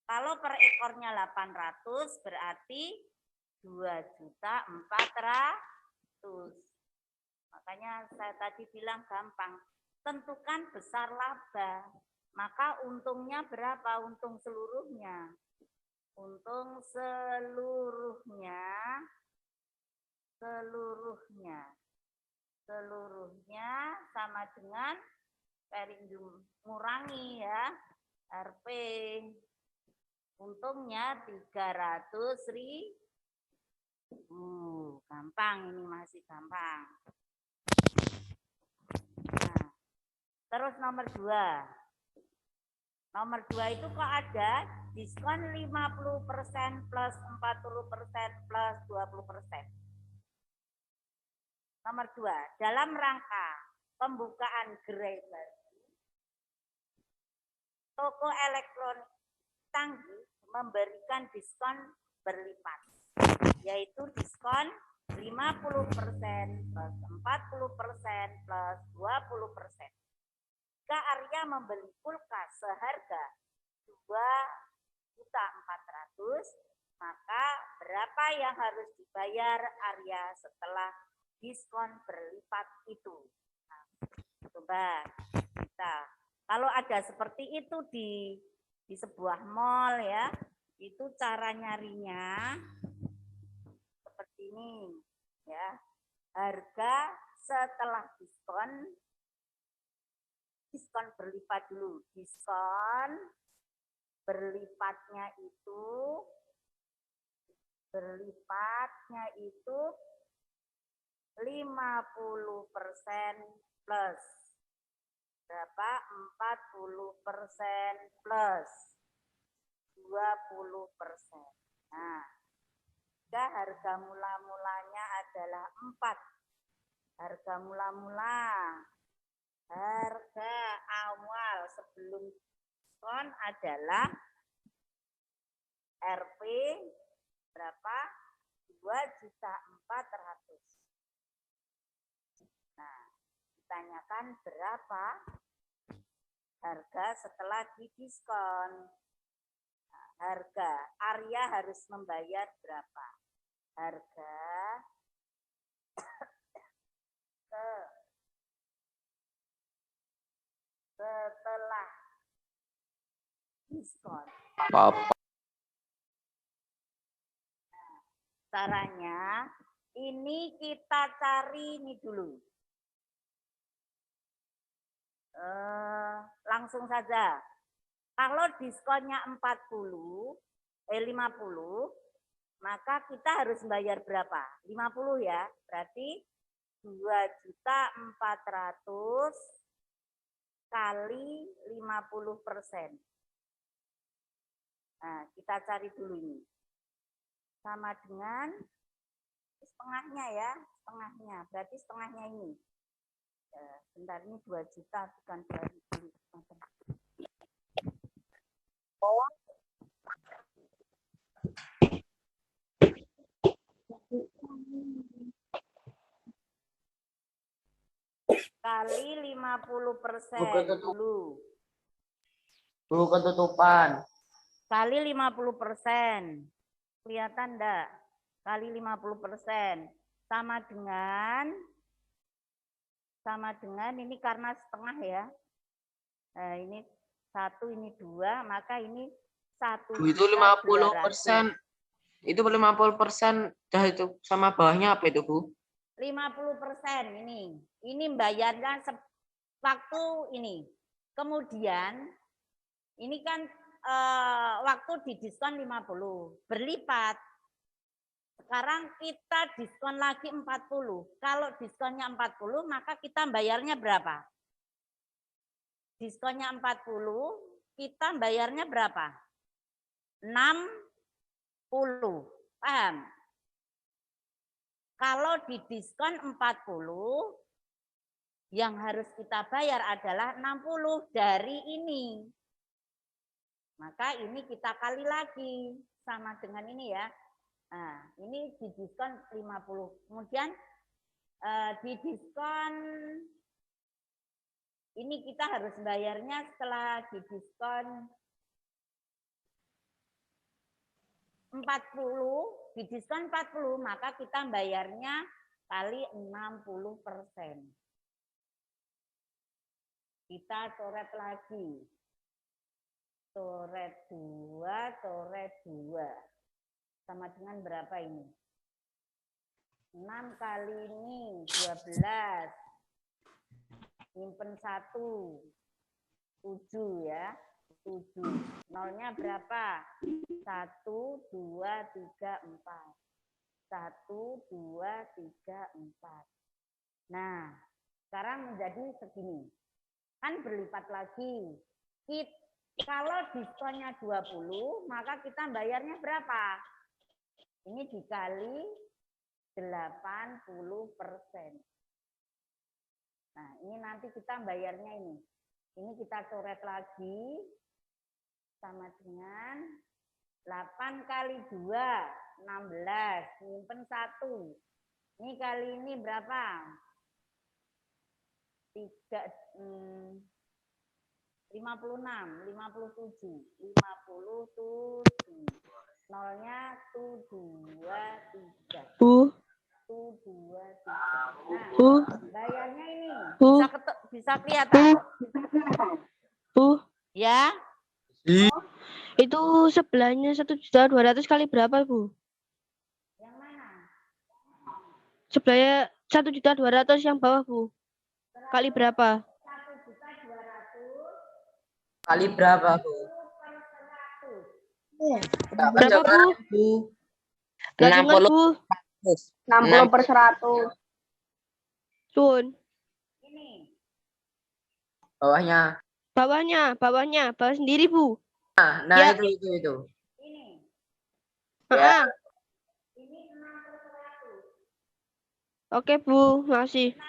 Kalau per ekornya 800 berarti 2.400.000. Makanya saya tadi bilang gampang. Tentukan besar laba. Maka untungnya berapa? Untung seluruhnya. Untung seluruhnya sama dengan perindo ngurangi ya. RP. Untungnya 300.000. Gampang, ini masih gampang. Nah, terus nomor 2. Nomor 2 itu kok ada diskon 50% plus 40% plus 20%. Nomor 2, dalam rangka pembukaan gerai baru, toko elektronik Tangguh memberikan diskon berlipat, yaitu diskon 50% plus 40% plus 20%. Jika Arya membeli kulkas seharga 2.400.000, maka berapa yang harus dibayar Arya setelah diskon berlipat itu? Nah, coba kita, kalau ada seperti itu di sebuah mall ya, itu cara nyarinya seperti ini ya. Harga setelah diskon berlipat dulu. Diskon berlipatnya itu 50% plus berapa? 40% plus 20%. Nah, jika harga mula-mulanya adalah 4. Harga mula-mula, harga awal sebelum diskon adalah RP berapa? 2.400.000. Nah, ditanyakan berapa harga setelah didiskon. Nah, harga Arya harus membayar berapa? Harga setelah diskon. Caranya ini kita cari ini dulu. Langsung saja. Kalau diskonnya 50, 50, maka kita harus bayar berapa? 50 ya. Berarti 2.400.000 kali 50%. Nah, kita cari dulu ini. Sama dengan setengahnya ya, setengahnya. Berarti setengahnya ini. Bentar, ini 2 juta bukan 2.000. Kali 50% dulu. Bu, ketutupan. Kali 50%. Kelihatan enggak? Kali 50%. Sama dengan ini karena setengah ya. Nah, ini 1, ini 2, maka ini 1. Itu 50%. Itu 50% dah itu sama bawahnya apa itu, Bu? 50% ini. Ini bayarnya waktu ini. Kemudian ini kan waktu didiskon 50, berlipat. Sekarang kita diskon lagi 40. Kalau diskonnya 40, maka kita bayarnya berapa? Diskonnya 40, kita bayarnya berapa? 60. Paham? Kalau didiskon 40, yang harus kita bayar adalah 60 dari ini. Maka ini kita kali lagi sama dengan ini ya. Nah, ini didiskon 50. Kemudian didiskon ini kita harus bayarnya setelah didiskon 40, didiskon 40, maka kita bayarnya kali 60%. Kita coret lagi. Coret 2, coret 2. Sama dengan berapa ini? 6 kali ini 12. Nyimpen 1. 7 ya. 7. Nolnya berapa? 1, 2, 3, 4. 1, 2, 3, 4. Nah, sekarang menjadi segini. Kan berlipat lagi. Kalau diskonnya 20, maka kita bayarnya berapa? Ini dikali 80%. Nah, ini nanti kita bayarnya ini. Ini kita coret lagi. Sama dengan 8 kali 2, 16. Nyimpen 1. Ini kali ini berapa? 56, 57. 57. Nolnya 2, 3. Bu. 2, 3. Nah, Bu. bayarnya ini Bu. bisa kelihatan. Bu. Ya. Itu sebelahnya 1.200.000 kali berapa, Bu? Yang mana? Sebelahnya 1.200.000 yang bawah, Bu. Kali berapa? 1.200.000 Kali berapa, Bu? Berapa, Bu? Gak dengar, Bu. 60/100. Sun. Ini. Bawahnya. Bawah sendiri, Bu. Nah, Ya. itu. Ini. Ya. Ini 6/100. Oke, Bu. Makasih. 60/100.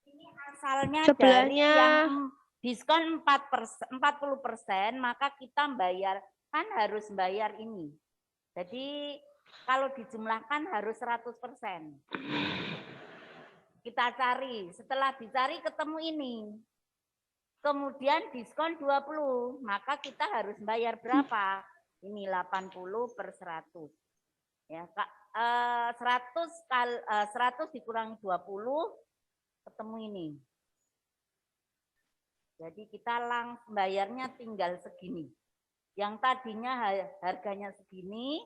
Ini asalnya Sebelahnya dari yang diskon 40%, maka kita bayar kan harus bayar ini. Jadi kalau dijumlahkan harus 100%. Kita cari, setelah dicari ketemu ini. Kemudian diskon 20, maka kita harus bayar berapa? Ini 80/100. Ya, 100 dikurangi 20 ketemu ini. Jadi kita langsung bayarnya tinggal segini. Yang tadinya harganya segini,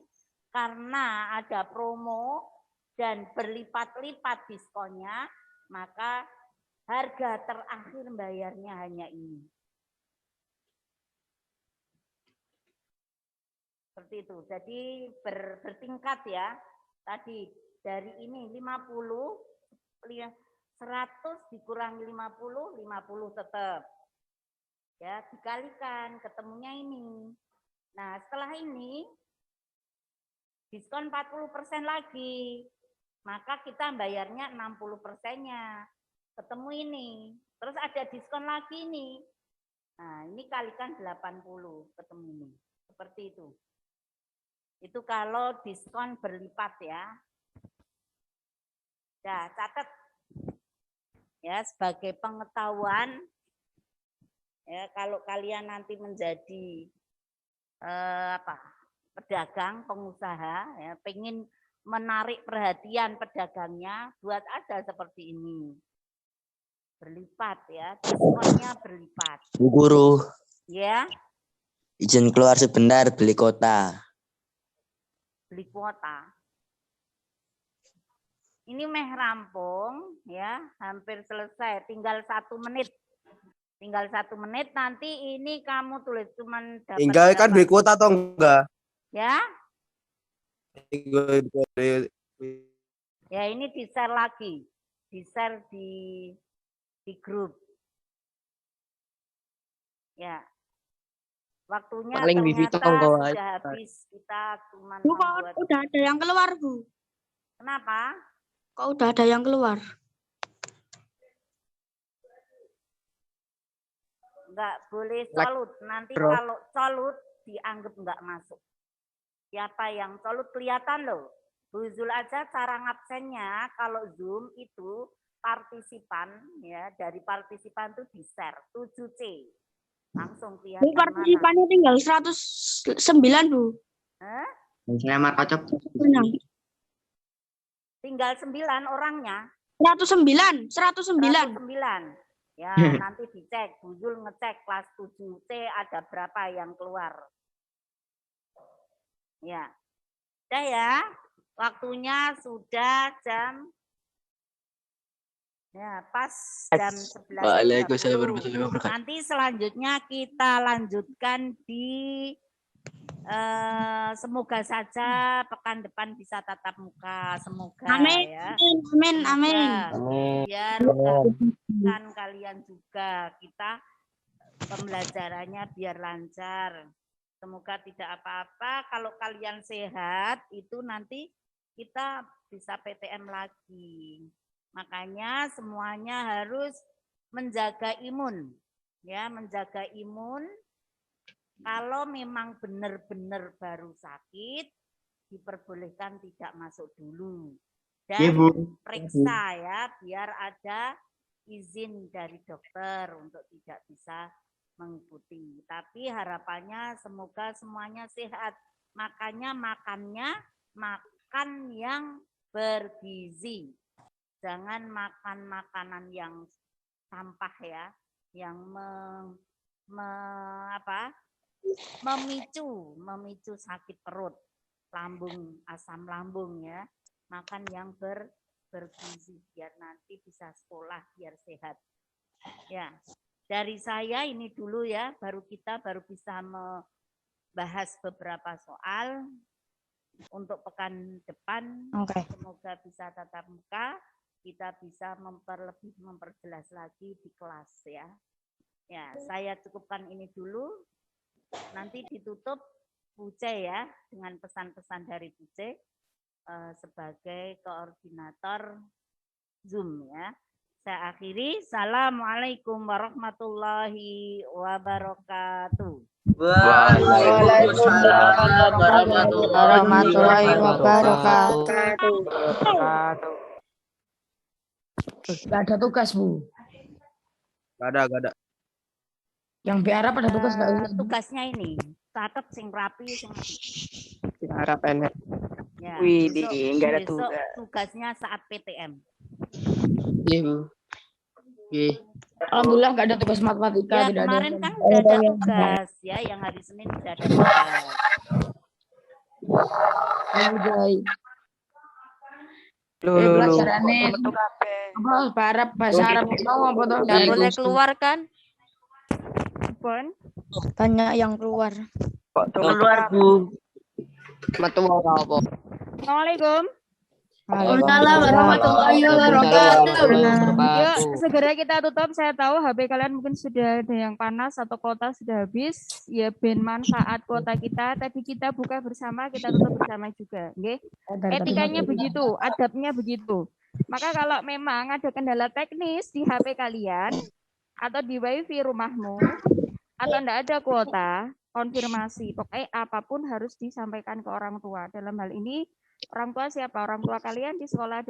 karena ada promo dan berlipat-lipat diskonnya, maka harga terakhir bayarnya hanya ini. Seperti itu. Jadi bertingkat ya. Tadi dari ini 50, 100 dikurangi 50, 50 tetap. Ya, dikalikan, ketemunya ini. Nah, setelah ini diskon 40% lagi. Maka kita bayarnya 60%-nya. Ketemu ini. Terus ada diskon lagi nih. Nah, ini kalikan 80, ketemu ini. Seperti itu. Itu kalau diskon berlipat ya. Ya, catat. Ya, sebagai pengetahuan. Ya, kalau kalian nanti menjadi pedagang, pengusaha, ya, pengen menarik perhatian pedagangnya, buat aja seperti ini. Berlipat ya, diskonnya berlipat. Bu Guru. Ya. Izin keluar sebentar, beli kota. Beli kuota. Ini meh rampung ya, hampir selesai, tinggal 1 menit. Tinggal 1 menit, nanti ini kamu tulis cuman dapat. Tinggal kan beli kuota atau enggak? Ya? Ya, ini di-share lagi. Di-share di grup. Ya. Waktunya Paling ternyata sudah habis. Kita cuma membuat. Udah ada yang keluar, Bu. Kenapa? Kok udah ada yang keluar? Enggak boleh colut. Nanti kalau colut dianggap enggak masuk. Siapa yang colut kelihatan loh. Bu Zul aja cara ngabsennya kalau Zoom itu partisipan ya, dari partisipan itu di-share 7C. Langsung kelihatan. Bu, partisipannya tinggal 109, Bu. Hah? Saya marka cop. Tinggal 9 orangnya. 109. 109. Ya, nanti dicek. Bu Zul ngecek kelas 7C ada berapa yang keluar. Ya. Udah ya. Waktunya sudah jam. Ya, pas jam 11. Waalaikumsalam warahmatullahi wabarakatuh. Nanti selanjutnya kita lanjutkan di semoga saja pekan depan bisa tatap muka. Semoga amin, ya. Amin, amin. Biar kan kalian juga, kita pembelajarannya biar lancar. Semoga tidak apa-apa. Kalau kalian sehat, itu nanti kita bisa PTM lagi. Makanya semuanya harus menjaga imun. Ya, menjaga imun. Kalau memang benar-benar baru sakit, diperbolehkan tidak masuk dulu. Dan periksa ya, biar ada izin dari dokter untuk tidak bisa mengikuti. Tapi harapannya semoga semuanya sehat. Makanya makannya makan yang bergizi. Jangan makan makanan yang sampah ya, yang memicu sakit perut, lambung, asam lambung ya. Makan yang bergizi biar nanti bisa sekolah biar sehat. Ya, dari saya ini dulu ya, baru bisa membahas beberapa soal untuk pekan depan. Semoga bisa tatap muka, kita bisa memperjelas lagi di kelas ya. Ya, saya cukupkan ini dulu. Nanti ditutup Bu C ya, dengan pesan-pesan dari Bu C sebagai koordinator Zoom ya. Saya akhiri. Assalamualaikum warahmatullahi wabarakatuh. Waalaikumsalam warahmatullahi wabarakatuh. Gak ada tugas, Bu. Gak ada. Yang biara pada tugas nggak ada. Tugasnya ini catet sing rapi sing Harap enak. ya. Wih, besok- nggak ada besok tugas. tugasnya saat PTM. Iya, Bu. Iya. Alhamdulillah nggak ada tugas matematika. Ya tidak ada. kemarin kan udah ada tugas ya, yang hari Senin udah ada tugas. Anjay. Loh, Pelajarannya apa bahasa Arab mau apa tuh? Nggak boleh keluar kan? Pun. Banyak yang keluar. keluar, Bu. Metu ora apa? Assalamualaikum. Waalaikumsalam warahmatullahi wabarakatuh. Yuk, segera kita tutup. Saya tahu HP kalian mungkin sudah ada yang panas atau kuota sudah habis. Ya, ben manfaat kuota kita. Tadi kita buka bersama, kita tutup bersama juga. Nggih. Etikanya begitu, adabnya begitu. Maka kalau memang ada kendala teknis di HP kalian atau di WiFi rumahmu atau enggak ada kuota, konfirmasi. Pokoknya apapun harus disampaikan ke orang tua. Dalam hal ini orang tua siapa? Orang tua kalian di sekolah